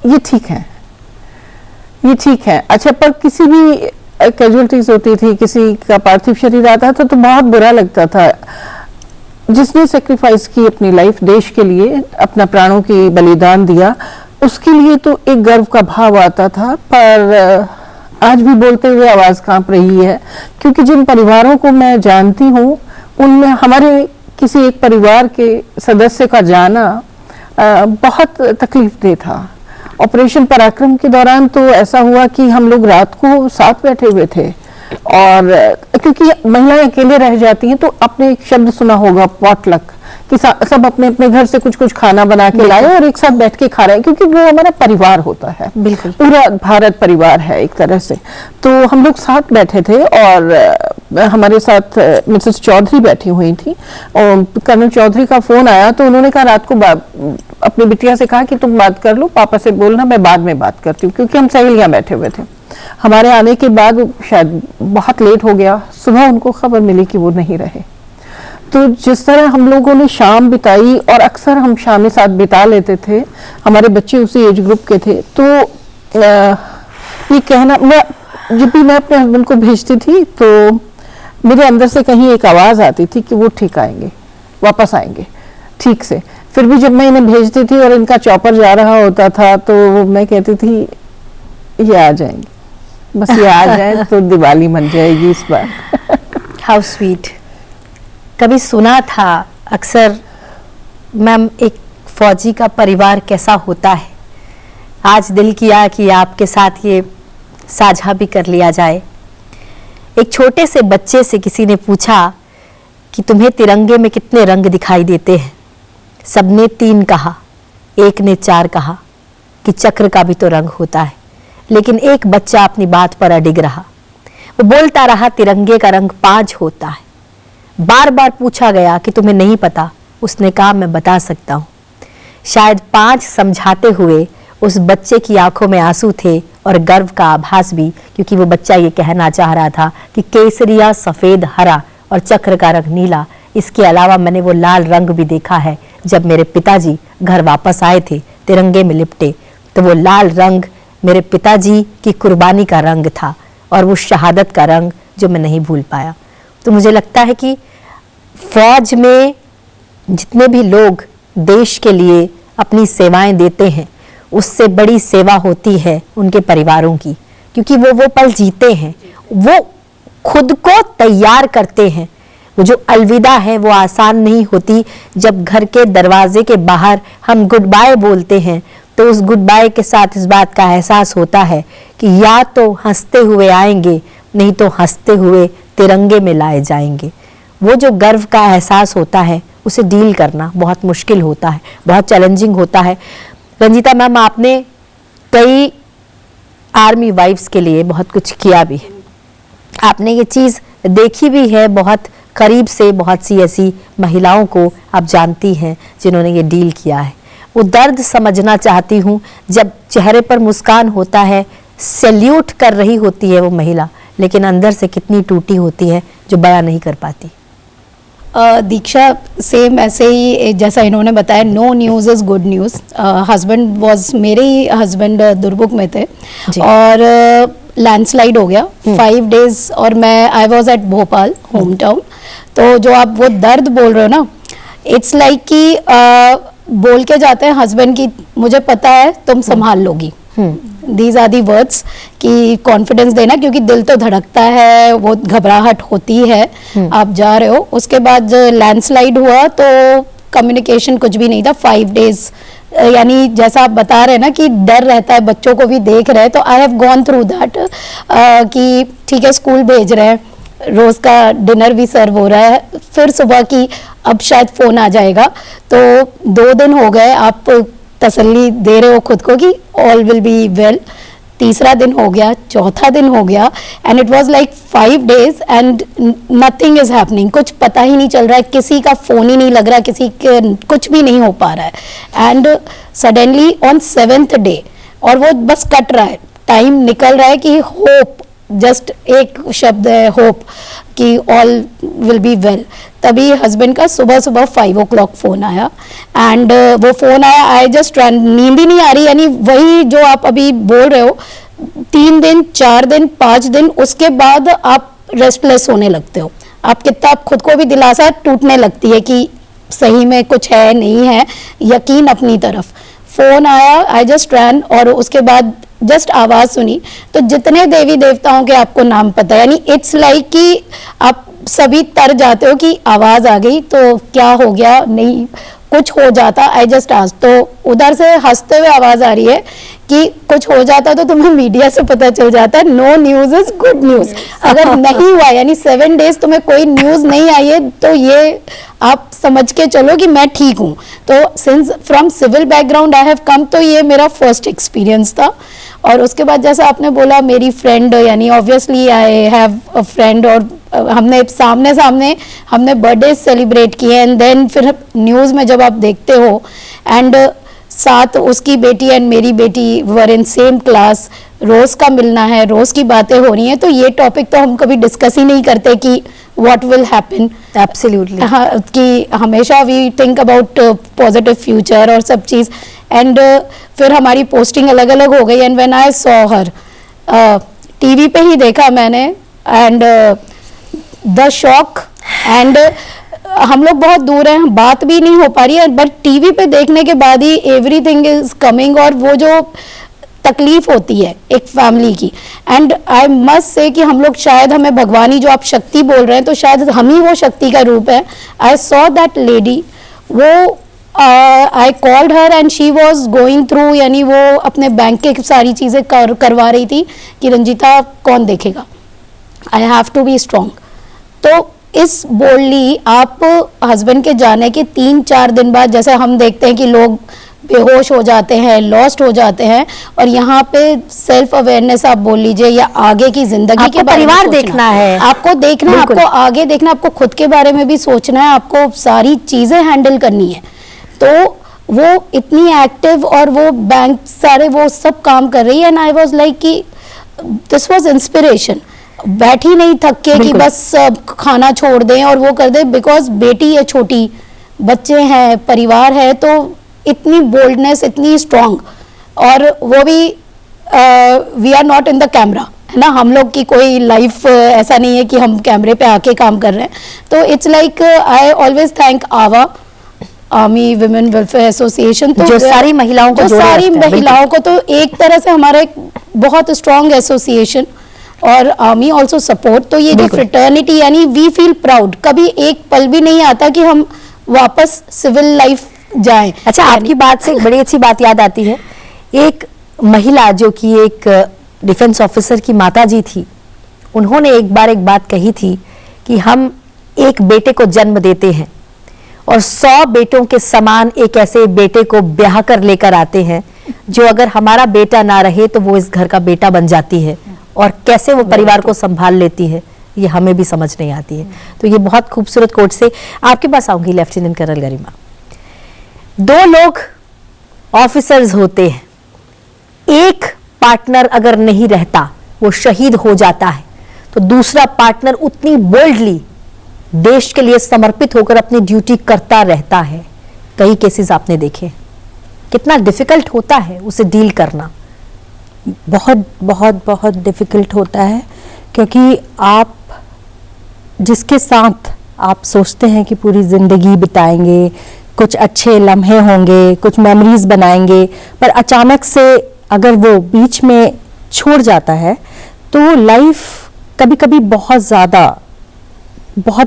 ये ठीक है, ये ठीक है। अच्छा, पर किसी भी कैजुअलिटीज होती थी, किसी का पार्थिव शरीर आता था तो बहुत बुरा लगता था। जिसने सेक्रीफाइस की अपनी लाइफ देश के लिए, अपना प्राणों की बलिदान दिया, उसके लिए तो एक गर्व का भाव आता था। पर आज भी बोलते हुए आवाज कांप रही है, क्योंकि जिन परिवारों को मैं जानती हूँ उनमें हमारे किसी एक परिवार के सदस्य का जाना बहुत तकलीफदेह था। ऑपरेशन पराक्रम के दौरान तो ऐसा हुआ कि हम लोग रात को साथ बैठे हुए थे, और क्योंकि महिलाएं अकेले रह जाती हैं तो आपने एक शब्द सुना होगा, पॉटलक, कि सब अपने अपने घर से कुछ कुछ खाना बना के लाए और एक साथ बैठ के खा रहे हैं, क्योंकि वो हमारा परिवार होता है। बिल्कुल, पूरा भारत परिवार है एक तरह से। तो हम लोग साथ बैठे थे और हमारे साथ मिसेस चौधरी बैठी हुई थी, और कर्नल चौधरी का फोन आया तो उन्होंने कहा, रात को अपनी बिटिया से कहा कि तुम बात कर लो, पापा से बोलना, मैं बाद में बात करती हूँ, क्योंकि हम सहेलियां बैठे हुए थे। हमारे आने के बाद शायद बहुत लेट हो गया, सुबह उनको खबर मिली कि वो नहीं रहे। तो जिस तरह हम लोगों ने शाम बिताई, और अक्सर हम शामें साथ बिता लेते थे, हमारे बच्चे उसी एज ग्रुप के थे, तो ये कहना, जब भी मैं अपने हस्बैंड को भेजती थी तो मेरे अंदर से कहीं एक आवाज आती थी कि वो ठीक आएंगे, वापस आएंगे ठीक से। फिर भी जब मैं इन्हें भेजती थी और इनका चॉपर जा रहा होता था तो मैं कहती थी ये आ जाएंगे, बस ये आ जाए तो दिवाली मन जाएगी इस बार। How sweet. कभी सुना था अक्सर मैम एक फौजी का परिवार कैसा होता है, आज दिल किया कि आपके साथ ये साझा भी कर लिया जाए। एक छोटे से बच्चे से किसी ने पूछा कि तुम्हें तिरंगे में कितने रंग दिखाई देते हैं, सबने 3 कहा, एक ने 4 कहा कि चक्र का भी तो रंग होता है, लेकिन एक बच्चा अपनी बात पर अडिग रहा। वो बोलता रहा तिरंगे का रंग 5 होता है। बार बार पूछा गया कि तुम्हें नहीं पता, उसने कहा मैं बता सकता हूँ। शायद 5 समझाते हुए उस बच्चे की आंखों में आंसू थे और गर्व का आभास भी, क्योंकि वो बच्चा ये कहना चाह रहा था कि केसरिया, सफेद, हरा और चक्र का रंग नीला, इसके अलावा मैंने वो लाल रंग भी देखा है जब मेरे पिताजी घर वापस आए थे तिरंगे में लिपटे, तो वो लाल रंग मेरे पिताजी की कुर्बानी का रंग था और वो शहादत का रंग जो मैं नहीं भूल पाया। तो मुझे लगता है कि फौज में जितने भी लोग देश के लिए अपनी सेवाएं देते हैं, उससे बड़ी सेवा होती है उनके परिवारों की, क्योंकि वो पल जीते हैं, वो खुद को तैयार करते हैं। वो जो अलविदा है वो आसान नहीं होती। जब घर के दरवाजे के बाहर हम गुड बाय बोलते हैं तो उस गुड बाय के साथ इस बात का एहसास होता है कि या तो हंसते हुए आएंगे, नहीं तो हंसते हुए तिरंगे में लाए जाएंगे। वो जो गर्व का एहसास होता है उसे डील करना बहुत मुश्किल होता है, बहुत चैलेंजिंग होता है। रंजीता मैम, आपने कई आर्मी वाइफ्स के लिए बहुत कुछ किया भी है, आपने ये चीज़ देखी भी है बहुत करीब से, बहुत सी ऐसी महिलाओं को आप जानती हैं जिन्होंने ये डील किया है। वो दर्द समझना चाहती हूँ जब चेहरे पर मुस्कान होता है, सैल्यूट कर रही होती है वो महिला, लेकिन अंदर से कितनी टूटी होती है जो बयां नहीं कर पाती। दीक्षा, सेम ऐसे ही जैसा इन्होंने बताया, no news is good news. Husband was, मेरे ही हस्बैंड दुर्बुक में थे और लैंडस्लाइड हो गया 5 डेज, और मैं आई was eight Bhopal home town. तो जो आप वो दर्द बोल रहे हो ना, इट्स लाइक कि बोल के जाते हैं हस्बैंड की, मुझे पता है तुम संभाल लोगी। दीज आर दी वर्ड्स कि कॉन्फिडेंस देना, क्योंकि दिल तो धड़कता है, वो घबराहट होती है, आप जा रहे हो। उसके बाद लैंडस्लाइड हुआ तो कम्युनिकेशन कुछ भी नहीं था 5 डेज। यानी जैसा आप बता रहे हैं ना कि डर रहता है, बच्चों को भी देख रहे हैं, तो I have gone through that कि ठीक है स्कूल भेज रहे हैं, रोज का डिनर भी सर्व हो रहा है, फिर सुबह की अब शायद फोन आ जाएगा। तो 2 दिन हो गए, आप तसल्ली दे रहे हो खुद को कि ऑल विल बी वेल। तीसरा दिन हो गया, चौथा दिन हो गया, and it was like 5 days and nothing is happening. कुछ पता ही नहीं चल रहा है, किसी का फोन ही नहीं लग रहा, किसी के कुछ भी नहीं हो पा रहा है। And suddenly on 7th day, और वो बस कट रहा है, टाइम निकल रहा है कि होप, जस्ट एक शब्द है होप कि ऑल विल बी वेल। तभी हस्बैंड का सुबह सुबह 5 o'clock फोन आया, एंड वो फोन आया, आई जस्ट रन, नींद ही नहीं आ रही। यानी वही जो आप अभी बोल रहे हो, 3 दिन, 4 दिन, 5 दिन, उसके बाद आप रेस्टलेस होने लगते हो। आप कितना, आप खुद को भी दिलासा टूटने लगती है कि सही में कुछ है नहीं है, यकीन अपनी तरफ। फोन आया, आई जस्ट रन, और उसके बाद जस्ट आवाज सुनी तो जितने देवी देवताओं के आपको नाम पता है, यानी इट्स लाइक कि आप सभी तर जाते हो कि आवाज आ गई तो क्या हो गया, नहीं कुछ हो जाता। आई जस्ट आज, तो उधर से हंसते हुए आवाज आ रही है कि कुछ हो जाता तो तुम्हें मीडिया से पता चल जाता है, no news is good news. अगर नहीं हुआ, यानी 7 डेज तुम्हें कोई न्यूज नहीं आई है, तो ये आप समझ के चलो कि मैं ठीक हूँ। तो since from civil background I have come, तो ये मेरा फर्स्ट एक्सपीरियंस था। और उसके बाद जैसा आपने बोला, मेरी फ्रेंड, यानी obviously I have a friend, और हमने सामने सामने हमने बर्थडे सेलिब्रेट किए, एंड देन फिर न्यूज़ में जब आप देखते हो, एंड साथ उसकी बेटी एंड मेरी बेटी वर इन सेम क्लास, रोज़ का मिलना है, रोज़ की बातें हो रही हैं, तो ये टॉपिक तो हम कभी डिस्कस ही नहीं करते कि व्हाट विल हैपन। एब्सोल्युटली, हाँ, कि हमेशा we think about positive future और सब चीज़। एंड फिर हमारी पोस्टिंग अलग अलग हो गई, and when I saw her, TV पे ही देखा मैंने, एंड द शॉक, एंड हम लोग बहुत दूर हैं, बात भी नहीं हो पा रही है, बट टीवी पे देखने के बाद ही एवरीथिंग इज कमिंग, और वो जो तकलीफ होती है एक फैमिली की, एंड आई मस्ट से कि हम लोग शायद, हमें भगवानी जो आप शक्ति बोल रहे हैं, तो शायद हम ही वो शक्ति का रूप है। आई सॉ दैट लेडी, वो I called her and she was going through, यानी वो अपने बैंक के सारी चीज़ें करवा रही थी कि रंजीता कौन देखेगा, I have to be strong. तो इस बोल्डली आप हस्बैंड के जाने के 3-4 दिन बाद, जैसे हम देखते हैं कि लोग बेहोश हो जाते हैं, लॉस्ट हो जाते हैं, और यहाँ पे सेल्फ अवेयरनेस आप बोल लीजिए, या आगे की जिंदगी के बारे में परिवार सोचना। देखना है, आपको देखना है, आपको आगे देखना, आपको खुद के बारे में भी सोचना है, आपको सारी चीजें हैंडल करनी है। तो वो इतनी एक्टिव, और वो बैंक सारे वो सब काम कर रही है, एंड आई वाज लाइक कि दिस वाज इंस्पिरेशन। बैठी नहीं थक के कि बस खाना छोड़ दें और वो कर दें, बिकॉज बेटी है छोटी, बच्चे हैं, परिवार है, तो इतनी बोल्डनेस, इतनी स्ट्रांग, और वो भी we are not in the camera, है ना, हम लोग की कोई लाइफ ऐसा नहीं है कि हम कैमरे पे आके काम कर रहे हैं। तो it's like I always thank आवा, आर्मी विमेन वेलफेयर एसोसिएशन, तो जो सारी महिलाओं को जोड़े सारी रखता है, महिलाओं को, तो एक तरह से हमारा एक बहुत स्ट्रांग एसोसिएशन, और आर्मी ऑल्सो सपोर्ट। तो ये जो फ्रेटर्निटी, यानी वी फील प्राउड, कभी एक पल भी नहीं आता कि हम वापस सिविल लाइफ जाएं। अच्छा, आपकी बात से एक बड़ी अच्छी बात याद आती है। एक महिला जो कि एक डिफेंस ऑफिसर की माताजी थी, उन्होंने एक बार एक बात कही थी कि हम एक बेटे को जन्म देते हैं और 100 बेटों के समान एक ऐसे बेटे को ब्याह कर लेकर आते हैं, जो अगर हमारा बेटा ना रहे तो वो इस घर का बेटा बन जाती है, और कैसे वो परिवार को संभाल लेती है ये हमें भी समझ नहीं आती है। तो ये बहुत खूबसूरत कोट से आपके पास आऊंगी लेफ्टिनेंट कर्नल गरिमा। 2 लोग ऑफिसर्स होते हैं, एक पार्टनर अगर नहीं रहता, वो शहीद हो जाता है, तो दूसरा पार्टनर उतनी बोल्डली देश के लिए समर्पित होकर अपनी ड्यूटी करता रहता है। कई केसेस आपने देखे, कितना डिफिकल्ट होता है उसे डील करना। बहुत बहुत बहुत डिफ़िकल्ट होता है, क्योंकि आप जिसके साथ आप सोचते हैं कि पूरी ज़िंदगी बिताएंगे, कुछ अच्छे लम्हे होंगे, कुछ मेमोरीज बनाएंगे, पर अचानक से अगर वो बीच में छोड़ जाता है तो लाइफ कभी कभी बहुत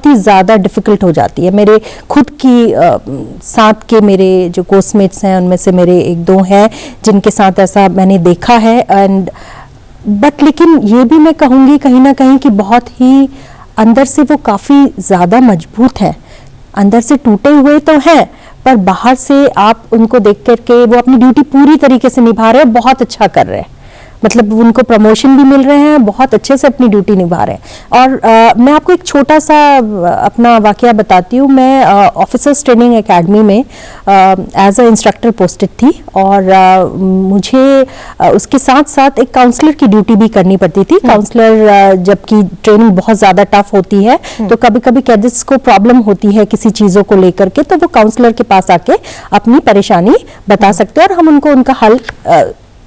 ही ज़्यादा डिफ़िकल्ट हो जाती है। मेरे खुद की साथ के मेरे जो कोर्समेट्स हैं, उनमें से मेरे 1-2 हैं जिनके साथ ऐसा मैंने देखा है, एंड बट लेकिन ये भी मैं कहूँगी कहीं ना कहीं कि बहुत ही अंदर से वो काफ़ी ज़्यादा मजबूत हैं, अंदर से टूटे हुए तो हैं, पर बाहर से आप उनको देख करके वो अपनी ड्यूटी पूरी तरीके से निभा रहे हैं, बहुत अच्छा कर रहे हैं, मतलब उनको प्रमोशन भी मिल रहे हैं, बहुत अच्छे से अपनी ड्यूटी निभा रहे हैं। और मैं आपको एक छोटा सा अपना वाकया बताती हूँ। मैं ऑफिसर्स ट्रेनिंग एकेडमी में एज अ इंस्ट्रक्टर पोस्टेड थी, और मुझे उसके साथ साथ एक काउंसलर की ड्यूटी भी करनी पड़ती थी। काउंसलर जबकि ट्रेनिंग बहुत ज़्यादा टफ होती है, तो कभी कभी कैडेट्स को प्रॉब्लम होती है किसी चीज़ों को लेकर के, तो वो काउंसलर के पास आके अपनी परेशानी बता सकते हैं और हम उनको उनका हल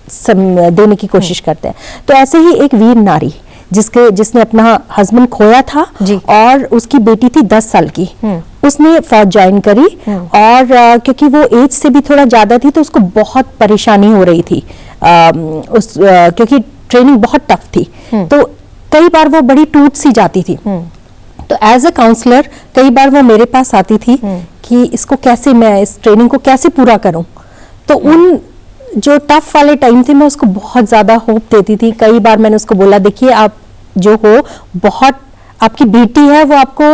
देने की कोशिश करते हैं। तो ऐसे ही एक वीर नारी जिसने अपना हस्बैंड खोया था और उसकी बेटी थी 10 साल की, उसने फौज ज्वाइन करी, और क्योंकि वो एज से भी थोड़ा ज्यादा थी तो उसको बहुत परेशानी हो रही थी, क्योंकि ट्रेनिंग बहुत टफ थी, तो कई बार वो बड़ी टूट सी जाती थी। तो एज अ काउंसलर कई बार वो मेरे पास आती थी कि इसको कैसे, मैं इस ट्रेनिंग को कैसे पूरा करूं। तो उन जो टफ वाले टाइम थे मैं उसको बहुत ज़्यादा होप देती थी। कई बार मैंने उसको बोला, देखिए आप जो हो, बहुत आपकी बेटी है, वो आपको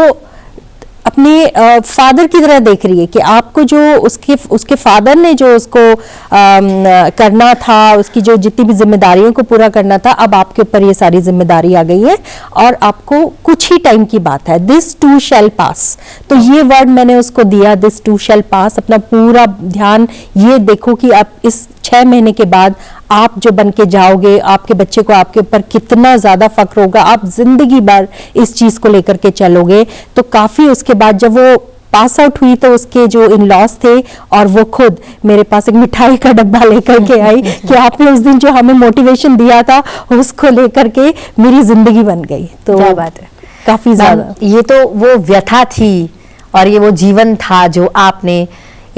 अपने फादर की तरह देख रही है कि आपको जो उसके फादर ने जो उसको करना था, उसकी जो जितनी भी जिम्मेदारियों को पूरा करना था, अब आपके ऊपर ये सारी जिम्मेदारी आ गई है और आपको कुछ ही टाइम की बात है, दिस टू शैल पास। तो ये वर्ड मैंने उसको दिया, दिस टू शैल पास। अपना पूरा ध्यान ये देखो कि आप इस 6 महीने के बाद आप जो बन के जाओगे, आपके बच्चे को आपके ऊपर कितना ज्यादा फक्र होगा, आप जिंदगी भर इस चीज को लेकर के चलोगे। तो काफी उसके बाद जब वो पास आउट हुई तो उसके जो इन लॉज थे और वो खुद मेरे पास एक मिठाई का डब्बा लेकर के आई कि आपने उस दिन जो हमें मोटिवेशन दिया था उसको लेकर के मेरी जिंदगी बन गई। तो क्या बात है, काफी ज्यादा ये तो वो व्यथा थी और ये वो जीवन था जो आपने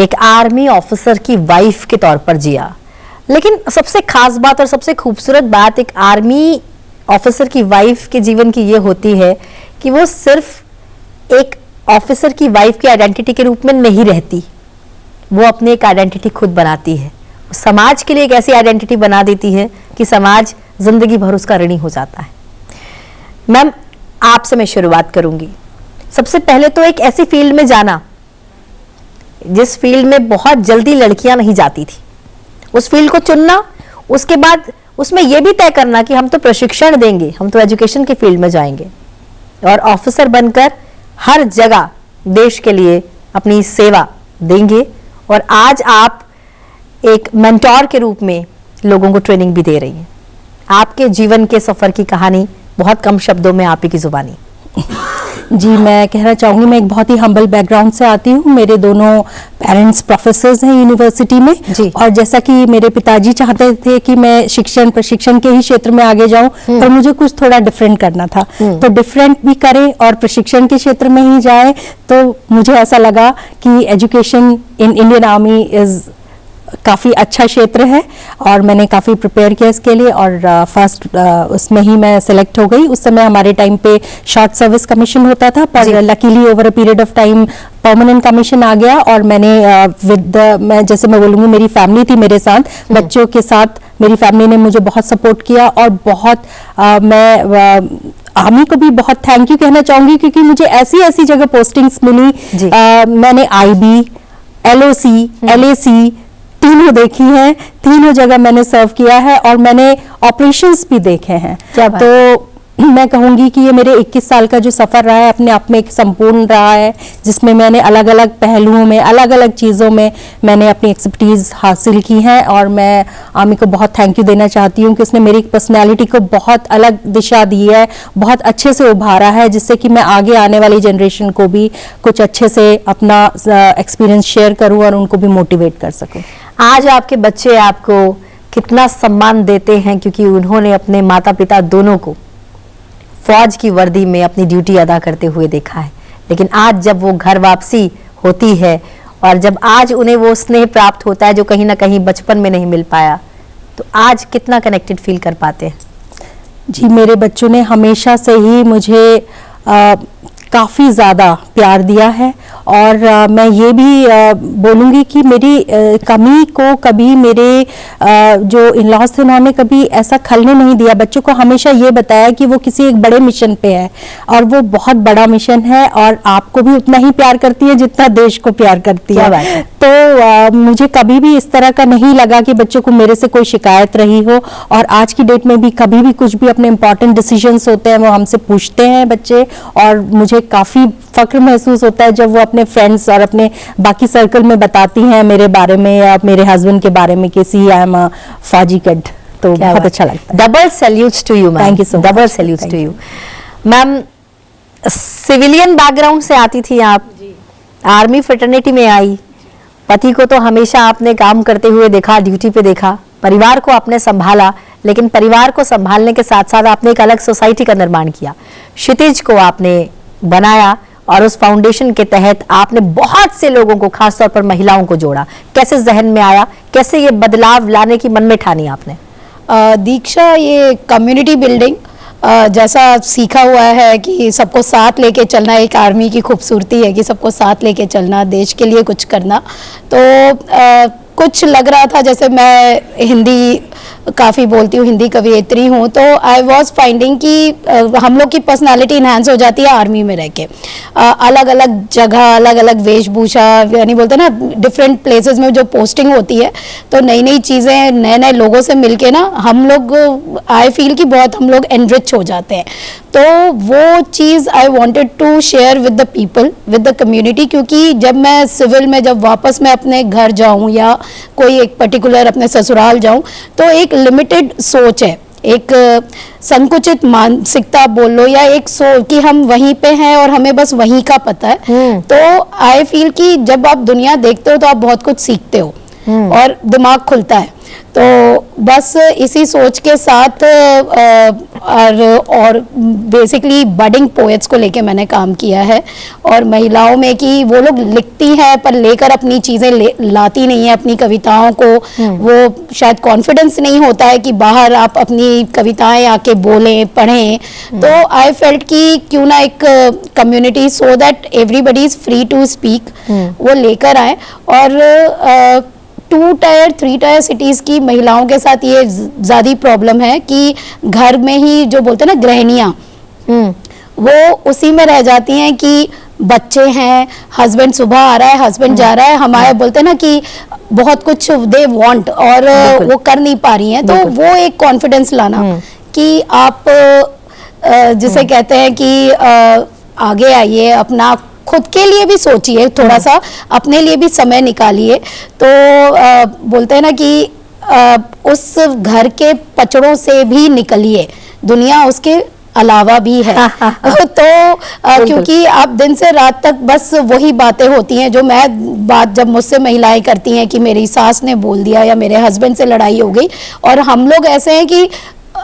एक आर्मी ऑफिसर की वाइफ के तौर पर जिया। लेकिन सबसे खास बात और सबसे खूबसूरत बात एक आर्मी ऑफिसर की वाइफ के जीवन की ये होती है कि वो सिर्फ एक ऑफिसर की वाइफ की आइडेंटिटी के रूप में नहीं रहती, वो अपनी एक आइडेंटिटी खुद बनाती है, समाज के लिए एक ऐसी आइडेंटिटी बना देती है कि समाज जिंदगी भर उसका ऋणी हो जाता है। मैम, आपसे मैं शुरुआत करूंगी। सबसे पहले तो एक ऐसी फील्ड में जाना जिस फील्ड में बहुत जल्दी लड़कियां नहीं जाती थी, उस फील्ड को चुनना, उसके बाद उसमें यह भी तय करना कि हम तो प्रशिक्षण देंगे, हम तो एजुकेशन की फील्ड में जाएंगे और ऑफिसर बनकर हर जगह देश के लिए अपनी सेवा देंगे। और आज आप एक मेंटोर के रूप में लोगों को ट्रेनिंग भी दे रही हैं। आपके जीवन के सफर की कहानी बहुत कम शब्दों में आप ही की जुबानी। जी, मैं कहना चाहूँगी, मैं एक बहुत ही हम्बल बैकग्राउंड से आती हूँ। मेरे दोनों पेरेंट्स प्रोफेसर्स हैं यूनिवर्सिटी में जी। और जैसा कि मेरे पिताजी चाहते थे कि मैं प्रशिक्षण के ही क्षेत्र में आगे जाऊं, पर मुझे कुछ थोड़ा डिफरेंट करना था, तो डिफरेंट भी करें और प्रशिक्षण के क्षेत्र में ही जाए। तो मुझे ऐसा लगा कि education in Indian army is काफ़ी अच्छा क्षेत्र है और मैंने काफ़ी प्रिपेयर किया इसके लिए और फर्स्ट उसमें ही मैं सिलेक्ट हो गई। उस समय हमारे टाइम पे शॉर्ट सर्विस कमीशन होता था, पर luckily over a period of time permanent commission आ गया और मैंने मैं जैसे मैं बोलूँगी, मेरी फैमिली थी मेरे साथ, बच्चों के साथ मेरी फैमिली ने मुझे बहुत सपोर्ट किया और बहुत मैं आर्मी को भी बहुत थैंक यू कहना चाहूँगी क्योंकि मुझे ऐसी ऐसी जगह पोस्टिंग्स मिली। मैंने IB, LOC, LAC तीनों देखी हैं, तीनों जगह मैंने सर्व किया है और मैंने ऑपरेशंस भी देखे हैं। तो मैं कहूँगी कि ये मेरे 21 साल का जो सफ़र रहा है अपने आप में एक संपूर्ण रहा है, जिसमें मैंने अलग अलग पहलुओं में, अलग अलग चीज़ों में मैंने अपनी एक्सपर्टीज़ हासिल की है और मैं आर्मी को बहुत थैंक यू देना चाहती हूँ कि उसने मेरी पर्सनैलिटी को बहुत अलग दिशा दी है, बहुत अच्छे से उभारा है, जिससे कि मैं आगे आने वाली जनरेशन को भी कुछ अच्छे से अपना एक्सपीरियंस शेयर करूँ और उनको भी मोटिवेट कर सकूँ। आज आपके बच्चे आपको कितना सम्मान देते हैं क्योंकि उन्होंने अपने माता पिता दोनों को फौज की वर्दी में अपनी ड्यूटी अदा करते हुए देखा है। लेकिन आज जब वो घर वापसी होती है और जब आज उन्हें वो स्नेह प्राप्त होता है जो कहीं ना कहीं बचपन में नहीं मिल पाया, तो आज कितना कनेक्टेड फील कर पाते हैं? जी, मेरे बच्चों ने हमेशा से ही मुझे काफ़ी ज़्यादा प्यार दिया है और मैं ये भी बोलूँगी कि मेरी कमी को कभी मेरे जो इन-लॉज थे उन्होंने कभी ऐसा खलने नहीं दिया। बच्चों को हमेशा ये बताया कि वो किसी एक बड़े मिशन पे है और वो बहुत बड़ा मिशन है और आपको भी उतना ही प्यार करती है जितना देश को प्यार करती है। तो मुझे कभी भी इस तरह का नहीं लगा कि बच्चों को मेरे से कोई शिकायत रही हो और आज की डेट में भी कभी भी कुछ भी अपने इंपॉर्टेंट डिसीजंस होते हैं वो हमसे पूछते हैं बच्चे और मुझे काफ़ी फक्र महसूस होता है जब वो अपने फ्रेंड्स और अपने बाकी सर्कल में बताती हैं मेरे बारे में या मेरे हस्बैंड के बारे में कि सी आई एम अ फौजी किड। तो बहुत अच्छा लगता है। Double salutes to you ma'am. Thank you so much. Double salutes to you ma'am. Civilian background से आती थी आप, आर्मी फ्रेटर्निटी में आई, पति को तो हमेशा आपने काम करते हुए देखा, ड्यूटी पे देखा, परिवार को आपने संभाला, लेकिन परिवार को संभालने के साथ साथ आपने एक अलग सोसाइटी का निर्माण किया, क्षितिज को आपने बनाया और उस फाउंडेशन के तहत आपने बहुत से लोगों को, खासतौर पर महिलाओं को जोड़ा। कैसे जहन में आया, कैसे ये बदलाव लाने की मन में ठानी आपने? दीक्षा, ये कम्युनिटी बिल्डिंग जैसा सीखा हुआ है कि सबको साथ लेके चलना एक आर्मी की खूबसूरती है कि सबको साथ लेके चलना, देश के लिए कुछ करना। तो कुछ लग रहा था, जैसे मैं हिंदी काफ़ी बोलती हूँ, हिंदी कवियत्री हूँ, तो आई वॉज फाइंडिंग कि हम लोग की पर्सनालिटी इन्हांस हो जाती है आर्मी में रह के। अलग अलग जगह, अलग अलग वेशभूषा, यानी बोलते हैं ना डिफरेंट प्लेसेस में जो पोस्टिंग होती है, तो नई नई चीज़ें, नए नए लोगों से मिलके ना हम लोग, आई फील कि बहुत हम लोग एनरिच हो जाते हैं। तो वो चीज़ I wanted to share with the people, with the community, क्योंकि जब मैं सिविल में जब वापस मैं अपने घर जाऊँ या कोई एक पर्टिकुलर अपने ससुराल जाऊँ, तो एक लिमिटेड सोच है, एक संकुचित मानसिकता बोल लो या एक कि हम वहीं पे हैं और हमें बस वहीं का पता है। तो आई फील कि जब आप दुनिया देखते हो तो आप बहुत कुछ सीखते हो और दिमाग खुलता है। तो बस इसी सोच के साथ और बेसिकली बडिंग पोएट्स को लेके मैंने काम किया है, और महिलाओं में कि वो लोग लिखती हैं पर लेकर अपनी चीज़ें लाती नहीं है अपनी कविताओं को, वो शायद कॉन्फिडेंस नहीं होता है कि बाहर आप अपनी कविताएं आके बोलें पढ़ें। तो आई फेल्ट कि क्यों ना एक community so that everybody is free to speak वो लेकर आए। और 2 टायर 3 टायर सिटीज की महिलाओं के साथ ये ज्यादा प्रॉब्लम है कि घर में ही जो बोलते हैं ना गृहिणियां, वो उसी में रह जाती हैं कि बच्चे हैं, हस्बैंड सुबह आ रहा है, हस्बैंड जा रहा है, हमारे बोलते हैं ना कि बहुत कुछ दे वांट और वो कर नहीं पा रही हैं। तो वो एक कॉन्फिडेंस लाना कि आप जिसे कहते हैं कि आगे आइए, अपना खुद के लिए भी सोचिए, थोड़ा सा अपने लिए भी समय निकालिए। तो बोलते हैं ना कि उस घर के पचड़ों से भी निकलिए, दुनिया उसके अलावा भी है। तो क्योंकि आप दिन से रात तक बस वही बातें होती हैं जो मैं बात जब मुझसे महिलाएं करती हैं कि मेरी सास ने बोल दिया या मेरे हस्बैंड से लड़ाई हो गई, और हम लोग ऐसे हैं कि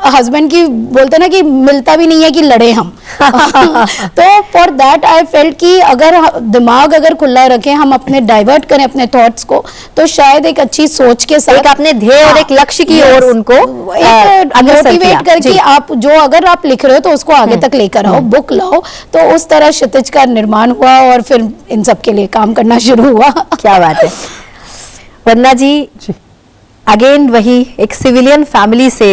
हस्बैंड की बोलते ना कि मिलता भी नहीं है कि लड़े हम। तो फॉर दैट आई फेल्ट कि अगर दिमाग अगर खुला रखें, हम अपने डाइवर्ट करें अपने थॉट्स को, तो शायद एक अच्छी सोच के साथ अपने ध्येय और एक लक्ष्य की ओर उनको मोटिवेट करके आप जो अगर आप लिख रहे हो तो उसको आगे तक लेकर आओ, बुक लाओ। तो उस तरह क्षितिज का निर्माण हुआ और फिर इन सब के लिए काम करना शुरू हुआ। क्या बात है वंदना जी, अगेन वही एक सिविलियन फैमिली से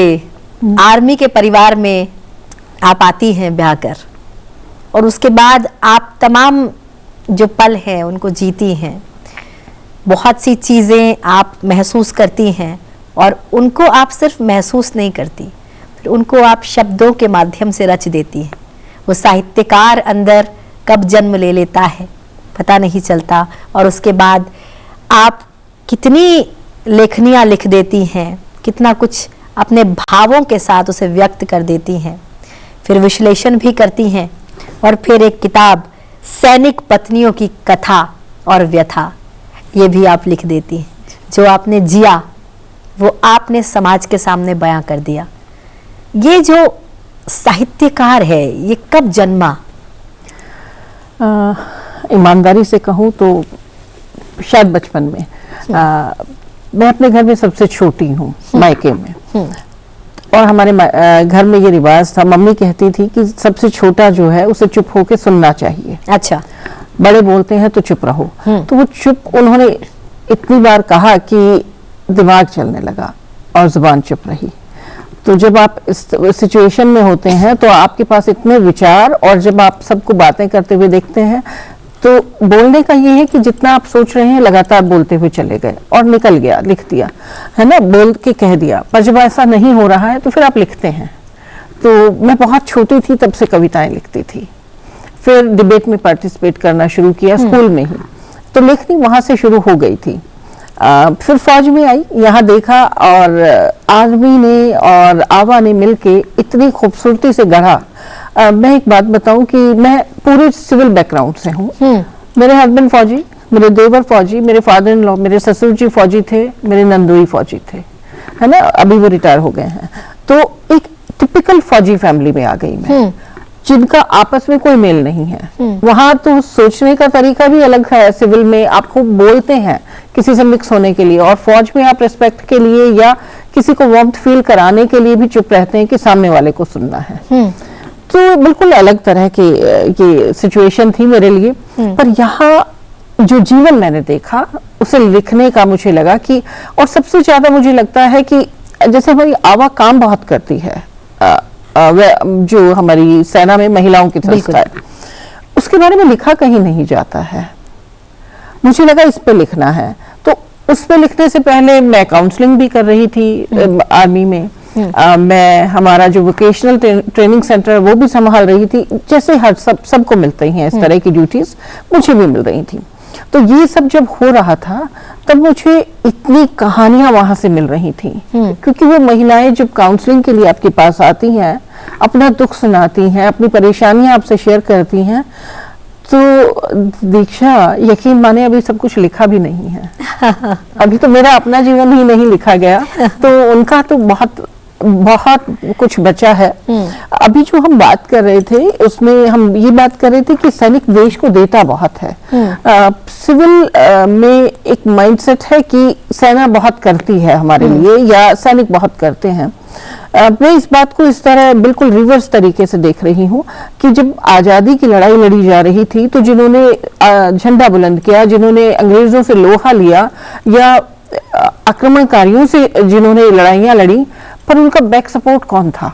आर्मी के परिवार में आप आती हैं ब्याह कर, और उसके बाद आप तमाम जो पल हैं उनको जीती हैं, बहुत सी चीज़ें आप महसूस करती हैं, और उनको आप सिर्फ महसूस नहीं करती, फिर उनको आप शब्दों के माध्यम से रच देती हैं। वो साहित्यकार अंदर कब जन्म ले लेता है पता नहीं चलता, और उसके बाद आप कितनी लेखनियाँ लिख देती हैं, कितना कुछ अपने भावों के साथ उसे व्यक्त कर देती हैं, फिर विश्लेषण भी करती हैं, और फिर एक किताब सैनिक पत्नियों की कथा और व्यथा ये भी आप लिख देती हैं। जो आपने जिया वो आपने समाज के सामने बयां कर दिया। ये जो साहित्यकार है ये कब जन्मा? ईमानदारी से कहूँ तो शायद बचपन में। मैं अपने घर में सबसे छोटी हूँ मायके में, और हमारे घर में ये रिवाज था, मम्मी कहती थी कि सबसे छोटा जो है उसे चुप होके सुनना चाहिए। अच्छा, बड़े बोलते हैं तो चुप रहो। तो वो चुप उन्होंने इतनी बार कहा कि दिमाग चलने लगा और जुबान चुप रही। तो जब आप इस सिचुएशन में होते हैं तो आपके पास इतने विचार, और जब आप सबको बातें करते हुए देखते हैं तो बोलने का ये है कि जितना आप सोच रहे हैं लगातार बोलते हुए चले गए और निकल गया, लिख दिया, है ना, बोल के कह दिया। पर जब ऐसा नहीं हो रहा है तो फिर आप लिखते हैं। तो मैं बहुत छोटी थी तब से कविताएं लिखती थी, फिर डिबेट में पार्टिसिपेट करना शुरू किया स्कूल में ही, तो लेखनी वहां से शुरू हो गई थी। फिर फौज में आई, यहाँ देखा, और आर्मी ने और आवा ने मिलके इतनी खूबसूरती से गढ़ा। मैं एक बात बताऊं कि मैं पूरे सिविल बैकग्राउंड से हूँ। मेरे हस्बैंड फौजी, मेरे देवर फौजी, मेरे फादर इन लॉ, मेरे ससुर जी फौजी थे, मेरे नंदोई फौजी थे, है ना, अभी वो रिटायर हो गए हैं। तो एक टिपिकल फौजी फैमिली में आ गई मैं, जिनका आपस में कोई मेल नहीं है। वहां तो सोचने का तरीका भी अलग है। सिविल में आप खूब बोलते हैं किसी से मिक्स होने के लिए, और फौज में आप रिस्पेक्ट के लिए या किसी को वार्मथ फील कराने के लिए भी चुप रहते हैं कि सामने वाले को सुनना है। तो बिल्कुल अलग तरह की ये सिचुएशन थी मेरे लिए। पर यहाँ जो जीवन मैंने देखा उसे लिखने का मुझे लगा कि, और सबसे ज्यादा मुझे लगता है कि जैसे हमारी आवा काम बहुत करती है, जो हमारी सेना में महिलाओं की संस्था है, उसके बारे में लिखा कहीं नहीं जाता है। मुझे लगा इस पे लिखना है, तो उस पे लिखने से पहले मैं काउंसलिंग भी कर रही थी आर्मी में। मैं हमारा जो वोकेशनल ट्रेनिंग सेंटर है वो भी संभाल रही थी। जैसे हर सबको मिलते हैं इस तरह की ड्यूटीज, मुझे भी मिल रही थी। तो ये सब जब हो रहा था तब मुझे इतनी कहानियां वहां से मिल रही थी, क्योंकि वो महिलाएं जब काउंसलिंग के लिए आपके पास आती हैं, अपना दुख सुनाती हैं, अपनी परेशानियां आपसे शेयर करती हैं, तो दीक्षा, यकीन माने अभी सब कुछ लिखा भी नहीं है। अभी तो मेरा अपना जीवन ही नहीं लिखा गया, तो उनका तो बहुत बहुत कुछ बचा है। अभी जो हम बात कर रहे थे उसमें हम ये बात कर रहे थे कि सैनिक देश को देता बहुत है। सिविल में एक माइंडसेट है कि सेना बहुत करती है हमारे लिए, या सैनिक बहुत करते हैं। मैं इस बात को इस तरह बिल्कुल रिवर्स तरीके से देख रही हूँ कि जब आजादी की लड़ाई लड़ी जा रही थी, तो जिन्होंने झंडा बुलंद किया, जिन्होंने अंग्रेजों से लोहा लिया, या आक्रमणकारियों से जिन्होंने लड़ाइयां लड़ी, पर उनका बैक सपोर्ट कौन था?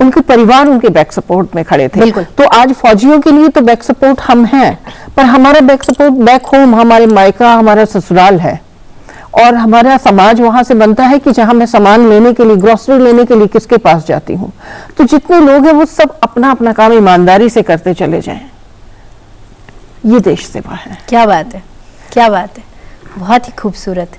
उनके परिवार उनके बैक सपोर्ट में खड़े थे। तो आज फौजियों के लिए तो बैक सपोर्ट हम हैं, पर हमारा बैक सपोर्ट बैक होम, हमारे मायका, हमारा ससुराल है। और हमारा समाज वहां से बनता है कि जहां मैं सामान लेने के लिए, ग्रोसरी लेने के लिए किसके पास जाती हूँ। तो जितने लोग हैं वो सब अपना अपना काम ईमानदारी से करते चले जाएं। ये देश सेवा है। क्या बात है, क्या बात है, बहुत ही खूबसूरत।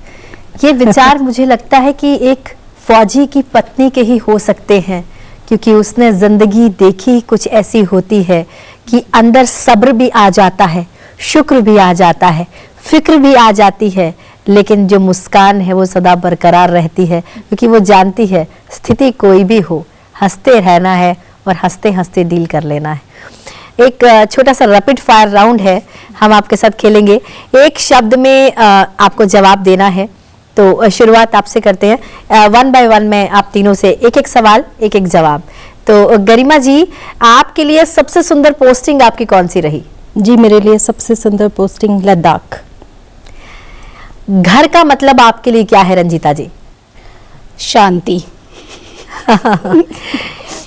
ये विचार मुझे लगता है कि एक फौजी की पत्नी के ही हो सकते हैं, क्योंकि उसने जिंदगी देखी कुछ ऐसी होती है कि अंदर सब्र भी आ जाता है, शुक्र भी आ जाता है, फिक्र भी आ जाती है, लेकिन जो मुस्कान है वो सदा बरकरार रहती है, क्योंकि वो जानती है स्थिति कोई भी हो, हंसते रहना है और हंसते हंसते डील कर लेना है। एक छोटा सा रैपिड फायर राउंड है, हम आपके साथ खेलेंगे। एक शब्द में आपको जवाब देना है, तो शुरुआत आपसे करते हैं। 1 बाय 1 में आप तीनों से एक एक सवाल, एक एक जवाब। तो गरिमा जी, आपके लिए सबसे सुंदर पोस्टिंग आपकी कौन सी रही? जी, मेरे लिए सबसे सुंदर पोस्टिंग लद्दाख। घर का मतलब आपके लिए क्या है रंजीता जी? शांति।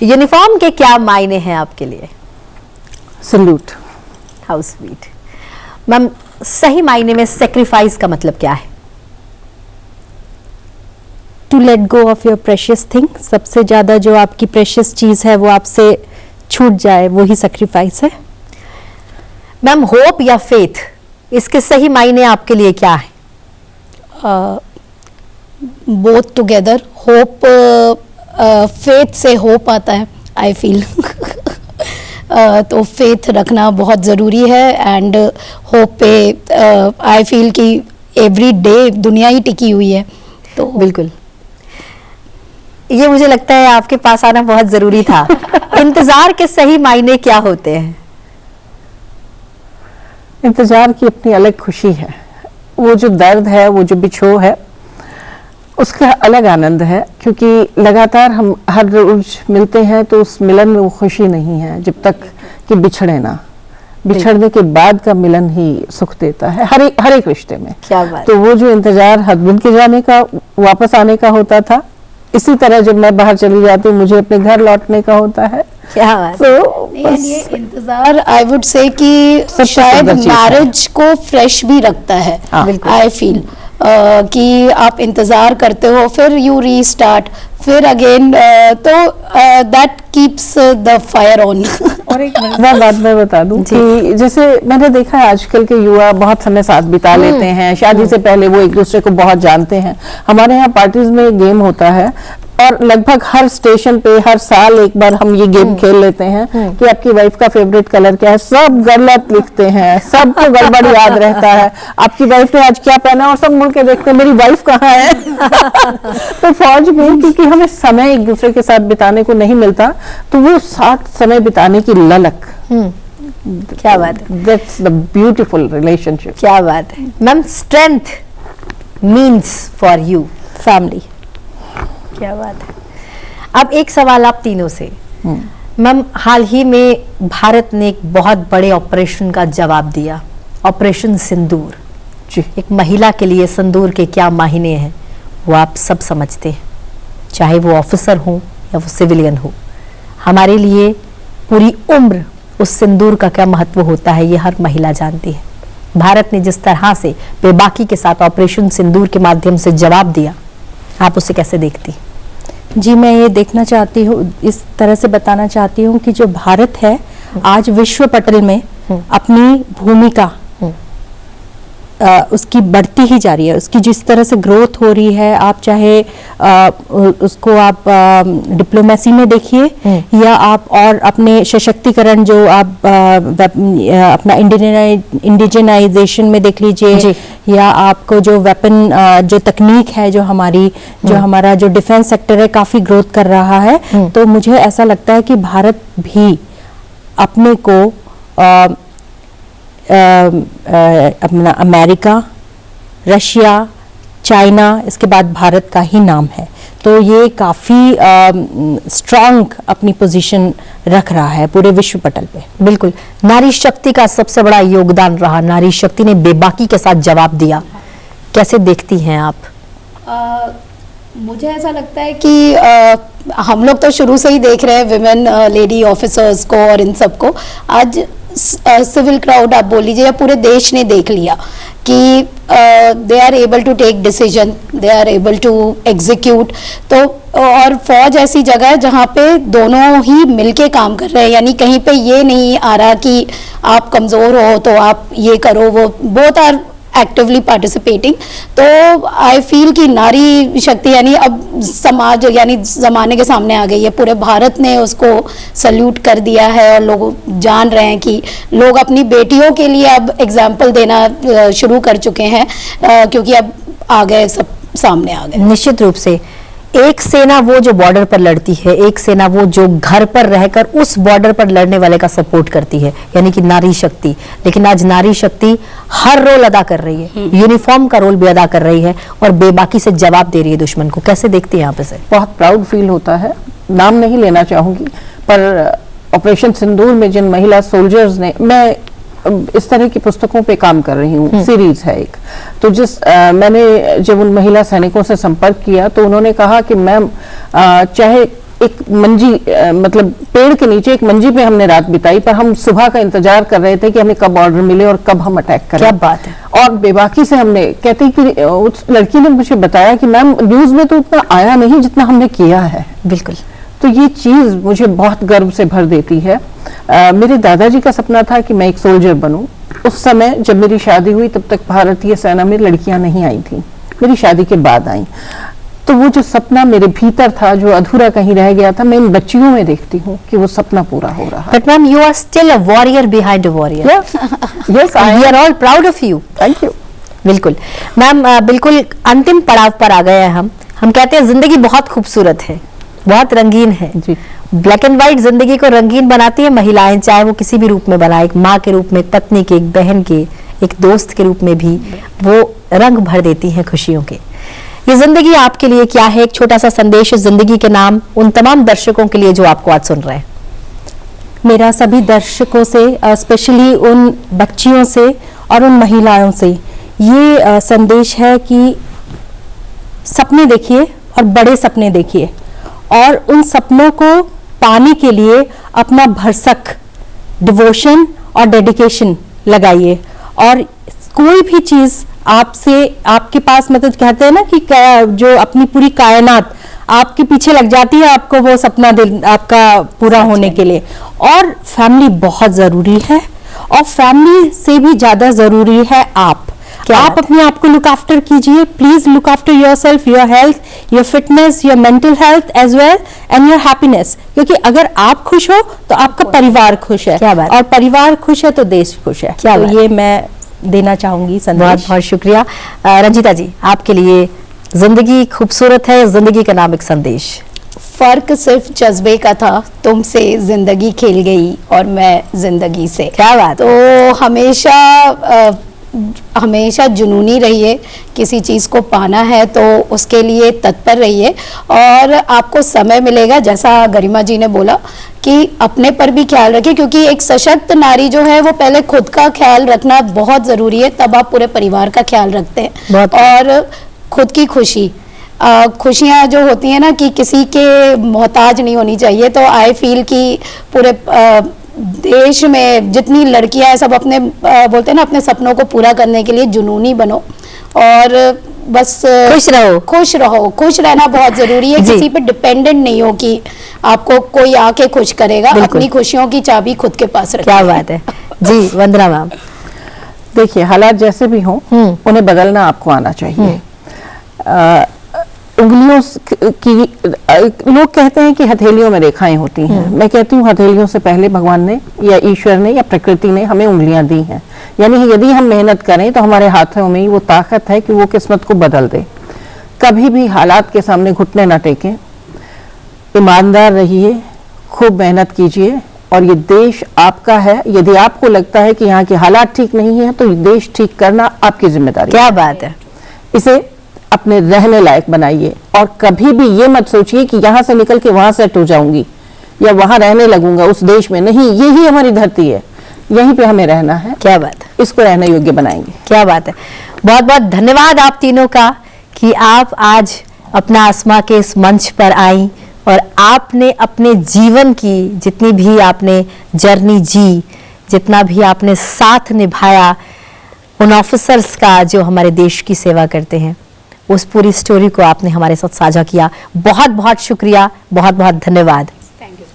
यूनिफॉर्म के क्या मायने हैं आपके लिए? सल्यूट। How sweet. मैम, सही मायने में सेक्रीफाइस का मतलब क्या है? To let go of your precious thing. सबसे ज्यादा जो आपकी प्रेशियस चीज है वो आपसे छूट जाए, वो ही सेक्रीफाइस है। मैम, होप या फेथ, इसके सही मायने आपके लिए क्या है? Both together. होप, फेथ से होप आता है, आई फील। तो फेथ रखना बहुत ज़रूरी है, एंड होप पे आई फील कि एवरी डे दुनिया ही टिकी हुई है। तो बिल्कुल, ये मुझे लगता है आपके पास आना बहुत ज़रूरी था। इंतज़ार के सही मायने क्या होते हैं? इंतजार की अपनी अलग खुशी है। वो जो दर्द है, वो जो बिछोह है, उसका अलग आनंद है, क्योंकि लगातार हम हर रोज मिलते हैं, तो उस मिलन में वो खुशी नहीं है जब तक कि बिछड़े ना। बिछड़ने के बाद का मिलन ही सुख देता है हर एक रिश्ते में। क्या बात। तो वो जो इंतजार हस्बैंड के जाने का, वापस आने का होता था, इसी तरह जब मैं बाहर चली जाती हूँ मुझे अपने घर लौटने का होता है। क्या बात। तो ये इंतजार आई वुड से कि शायद मैरिज को फ्रेश भी रखता है। आई फील कि आप इंतजार करते हो, फिर यू रीस्टार्ट, फिर अगेन, तो that keeps the fire on. और एक मजेदार बात मैं बता दूं कि जैसे मैंने देखा है आजकल के युवा बहुत समय साथ बिता लेते हैं, शादी से पहले वो एक दूसरे को बहुत जानते हैं। हमारे यहाँ पार्टीज में एक गेम होता है, और लगभग हर स्टेशन पे हर साल एक बार हम ये गेम खेल लेते हैं कि आपकी वाइफ का फेवरेट कलर क्या है। सब गलत लिखते हैं, सबको गड़बड़ याद रहता है, आपकी वाइफ ने आज क्या पहना, और सब मुड़ के देखते हैं मेरी वाइफ कहाँ है। तो फौज में क्योंकि हमें समय एक दूसरे के साथ बिताने को नहीं मिलता, तो वो साथ समय बिताने की ललक। क्या बात है। That's the beautiful relationship. क्या बात है। Ma'am, strength means for you family. क्या बात है। अब एक सवाल आप तीनों से। मैम, हाल ही में भारत ने एक बहुत बड़े ऑपरेशन का जवाब दिया, ऑपरेशन सिंदूर जी। एक महिला के लिए सिंदूर के क्या मायने हैं वो आप सब समझते हैं, चाहे वो ऑफिसर हो या वो सिविलियन हो। हमारे लिए पूरी उम्र उस सिंदूर का क्या महत्व होता है ये हर महिला जानती है। भारत ने जिस तरह से बेबाकी के साथ ऑपरेशन सिंदूर के माध्यम से जवाब दिया, आप उसे कैसे देखती? जी, मैं ये देखना चाहती हूँ, इस तरह से बताना चाहती हूँ कि जो भारत है आज विश्व पटल में अपनी भूमिका उसकी बढ़ती ही जा रही है, उसकी जिस तरह से ग्रोथ हो रही है, आप चाहे उसको आप डिप्लोमेसी में देखिए या आप और अपने सशक्तिकरण जो आप अपना इंडिजनाइजेशन में देख लीजिए, या आपको जो वेपन जो तकनीक है जो हमारी जो हमारा जो डिफेंस सेक्टर है काफी ग्रोथ कर रहा है। तो मुझे ऐसा लगता है कि भारत भी अपने को अपना अमेरिका, रशिया, चाइना, इसके बाद भारत का ही नाम है। तो ये काफ़ी स्ट्रांग अपनी पोजीशन रख रहा है पूरे विश्व पटल पे। बिल्कुल, नारी शक्ति का सबसे बड़ा योगदान रहा, नारी शक्ति ने बेबाकी के साथ जवाब दिया। कैसे देखती हैं आप? मुझे ऐसा लगता है कि हम लोग तो शुरू से ही देख रहे हैं विमेन लेडी ऑफिसर्स को और इन सबको। आज सिविल क्राउड आप बोल लीजिए या पूरे देश ने देख लिया कि they are able to take decision, they are able to execute. तो और फौज ऐसी जगह है जहाँ पे दोनों ही मिलके काम कर रहे हैं, यानी कहीं पे ये नहीं आ रहा कि आप कमज़ोर हो तो आप ये करो, वो बोथ आर एक्टिवली पार्टिसिपेटिंग। तो आई फील कि नारी शक्ति यानी अब समाज यानी ज़माने के सामने आ गई है, पूरे भारत ने उसको सल्यूट कर दिया है और लोग जान रहे हैं कि लोग अपनी बेटियों के लिए अब एग्जाम्पल देना शुरू कर चुके हैं, क्योंकि अब आ गए, सब सामने आ गए। निश्चित रूप से एक सेना वो जो बॉर्डर पर लड़ती है, एक सेना वो जो घर पर रहकर उस बॉर्डर पर लड़ने वाले का सपोर्ट करती है, यानी कि नारी शक्ति। लेकिन आज नारी शक्ति हर रोल अदा कर रही है, यूनिफॉर्म का रोल भी अदा कर रही है और बेबाकी से जवाब दे रही है दुश्मन को। कैसे देखती हैं यहाँ पे से? बहुत प्राउड फील होता है। नाम नहीं लेना चाहूंगी, पर ऑपरेशन सिंदूर में जिन महिला सोल्जर्स ने, मैं इस तरह की पुस्तकों पे काम कर रही हूँ, सीरीज है एक, तो मैंने जब उन महिला सैनिकों से संपर्क किया तो उन्होंने कहा कि मैम चाहे एक मंजी मतलब पेड़ के नीचे एक मंजी पे हमने रात बिताई, पर हम सुबह का इंतजार कर रहे थे कि हमें कब ऑर्डर मिले और कब हम अटैक करें। क्या बात है। और बेबाकी से हमने, कहते कि उस लड़की ने मुझे बताया कि मैम न्यूज में तो उतना आया नहीं जितना हमने किया है। बिल्कुल। तो ये चीज मुझे बहुत गर्व से भर देती है। मेरे दादाजी का सपना था कि मैं एक सोल्जर बनूं। उस समय जब मेरी शादी हुई तब तक भारतीय सेना में लड़कियां नहीं आई थी, मेरी शादी के बाद आई। तो वो जो सपना मेरे भीतर था, जो अधूरा कहीं रह गया था, मैं इन बच्चियों में देखती हूँ कि वो सपना पूरा हो रहा है। But ma'am, you are still a warrior behind a warrior. Yes, we are all proud of you. Thank you. बिल्कुल मैम, बिल्कुल अंतिम पड़ाव पर आ गए हैं हम कहते हैं जिंदगी बहुत खूबसूरत है, बहुत रंगीन है जी। ब्लैक एंड व्हाइट जिंदगी को रंगीन बनाती है महिलाएं, चाहे वो किसी भी रूप में बनाए, एक माँ के रूप में, एक पत्नी के, एक बहन के, एक दोस्त के रूप में भी वो रंग भर देती हैं खुशियों के। ये जिंदगी आपके लिए क्या है? एक छोटा सा संदेश इस जिंदगी के नाम उन तमाम दर्शकों के लिए जो आपको आज सुन रहे हैं। मेरा सभी दर्शकों से, स्पेशली उन बच्चियों से और उन महिलाओं से ये संदेश है कि सपने देखिए और बड़े सपने देखिए, और उन सपनों को पाने के लिए अपना भरसक डिवोशन और डेडिकेशन लगाइए। और कोई भी चीज़ आपसे, आपके पास, मतलब कहते हैं ना कि जो अपनी पूरी कायनात आपके पीछे लग जाती है आपको वो सपना आपका पूरा होने के लिए। और फैमिली बहुत ज़रूरी है, और फैमिली से भी ज़्यादा ज़रूरी है आप अपने आप को लुक आफ्टर कीजिए। Please look after yourself, your health, your fitness, your mental health as well and your happiness. क्योंकि अगर आप खुश हो तो आपका परिवार खुश है, और परिवार खुश है तो देश खुश है। क्या तो ये मैं देना चाहूंगी संदेश। बहुत बहुत शुक्रिया। रंजीता जी, आपके लिए जिंदगी खूबसूरत है, जिंदगी का नाम एक संदेश। फर्क सिर्फ जज्बे का था, तुमसे जिंदगी खेल गई और मैं जिंदगी से। क्या बात। तो हमेशा जुनूनी रहिए, किसी चीज़ को पाना है तो उसके लिए तत्पर रहिए, और आपको समय मिलेगा, जैसा गरिमा जी ने बोला कि अपने पर भी ख्याल रखिए, क्योंकि एक सशक्त नारी जो है वो पहले खुद का ख्याल रखना बहुत ज़रूरी है, तब आप पूरे परिवार का ख्याल रखते हैं। और खुद की खुशियाँ जो होती हैं ना, कि किसी के मोहताज नहीं होनी चाहिए। तो आई फील कि पूरे देश में जितनी लड़कियां हैं सब अपने बोलते हैं ना, अपने सपनों को पूरा करने के लिए जुनूनी बनो, और बस खुश रहो। खुश रहना बहुत जरूरी है, किसी पे डिपेंडेंट नहीं हो कि आपको कोई आके खुश करेगा। अपनी खुशियों की चाबी खुद के पास रखिए। क्या बात है जी। वंदना मैम। देखिए, हालात जैसे भी हों उन्हें बदलना आपको आना चाहिए। उंगलियों की लोग कहते हैं कि हथेलियों में रेखाएं होती हैं। मैं कहती हूँ हथेलियों से पहले भगवान ने या ईश्वर ने या प्रकृति ने हमें उंगलियां दी हैं। यानी यदि हम मेहनत करें तो हमारे हाथों में ही वो ताकत है कि वो किस्मत को बदल दे। कभी भी हालात के सामने घुटने ना टेकें, ईमानदार रहिए, खूब मेहनत कीजिए और ये देश आपका है। यदि आपको लगता है कि यहाँ के हालात ठीक नहीं है तो ये देश ठीक करना आपकी जिम्मेदारी है। क्या बात है। इसे अपने रहने लायक बनाइए और कभी भी ये मत सोचिए कि यहाँ से निकल के वहां सेट हो जाऊंगी या वहां रहने लगूंगा उस देश में। नहीं, यही हमारी धरती है, यहीं पे हमें रहना है। क्या बात है, इसको रहने योग्य बनाएंगे। क्या बात है। बहुत बहुत धन्यवाद आप तीनों का कि आप आज अपना आसमां के इस मंच पर आई और आपने अपने जीवन की जितनी भी आपने जर्नी जी, जितना भी आपने साथ निभाया उन ऑफिसर्स का जो हमारे देश की सेवा करते हैं, उस पूरी स्टोरी को आपने हमारे साथ साझा किया। बहुत बहुत शुक्रिया, बहुत बहुत धन्यवाद।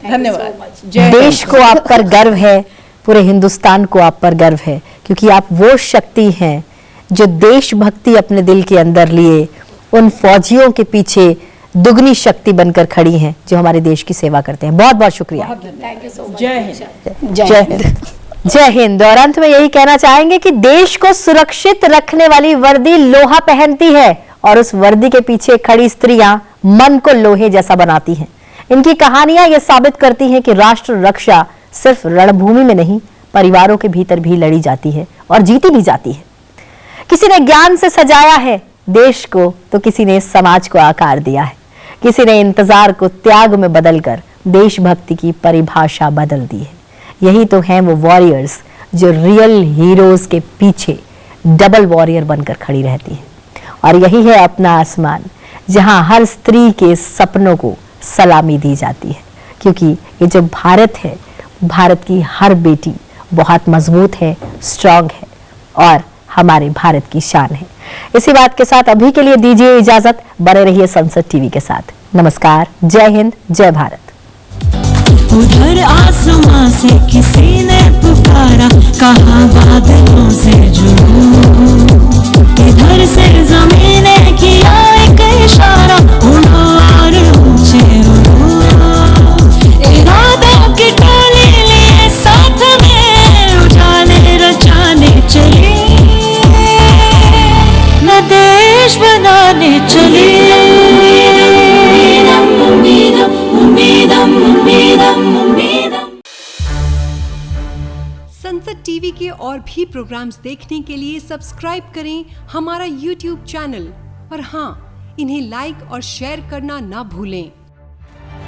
धन्यवाद। देश को आप पर गर्व है, पूरे हिंदुस्तान को आप पर गर्व है, क्योंकि आप वो शक्ति हैं जो देशभक्ति अपने दिल के अंदर लिए उन फौजियों के पीछे दुगनी शक्ति बनकर खड़ी हैं जो हमारे देश की सेवा करते हैं। बहुत बहुत शुक्रिया। जय हिंद। जय हिंद। जय हिंद। और अंत में यही कहना चाहेंगे कि देश को सुरक्षित रखने वाली वर्दी लोहा पहनती है और उस वर्दी के पीछे खड़ी स्त्रियां मन को लोहे जैसा बनाती हैं। इनकी कहानियां ये साबित करती हैं कि राष्ट्र रक्षा सिर्फ रणभूमि में नहीं, परिवारों के भीतर भी लड़ी जाती है और जीती भी जाती है। किसी ने ज्ञान से सजाया है देश को तो किसी ने समाज को आकार दिया है। किसी ने इंतजार को त्याग में बदलकर देशभक्ति की परिभाषा बदल दी है। यही तो हैं वो वॉरियर्स जो रियल हीरोज के पीछे डबल वॉरियर बनकर खड़ी रहती है। और यही है अपना आसमान, जहां हर स्त्री के सपनों को सलामी दी जाती है, क्योंकि ये जो भारत है, भारत की हर बेटी बहुत मजबूत है, स्ट्रांग है और हमारे भारत की शान है। इसी बात के साथ अभी के लिए दीजिए इजाजत। बने रहिए संसद टीवी के साथ। नमस्कार, जय हिंद, जय भारत। उधर आसमां से किसी ने पुकारा, कहा बादलों से जुड़ो। इधर से जमीन ने किया एक इशारा, उड़ो और ऊंचे उड़ो। इरादों की टोली लिए साथ में उजाले रचाने चले, न देश बनाने चले। संसद टीवी के और भी प्रोग्राम्स देखने के लिए सब्सक्राइब करें हमारा YouTube चैनल और हाँ, इन्हें लाइक और शेयर करना ना भूलें।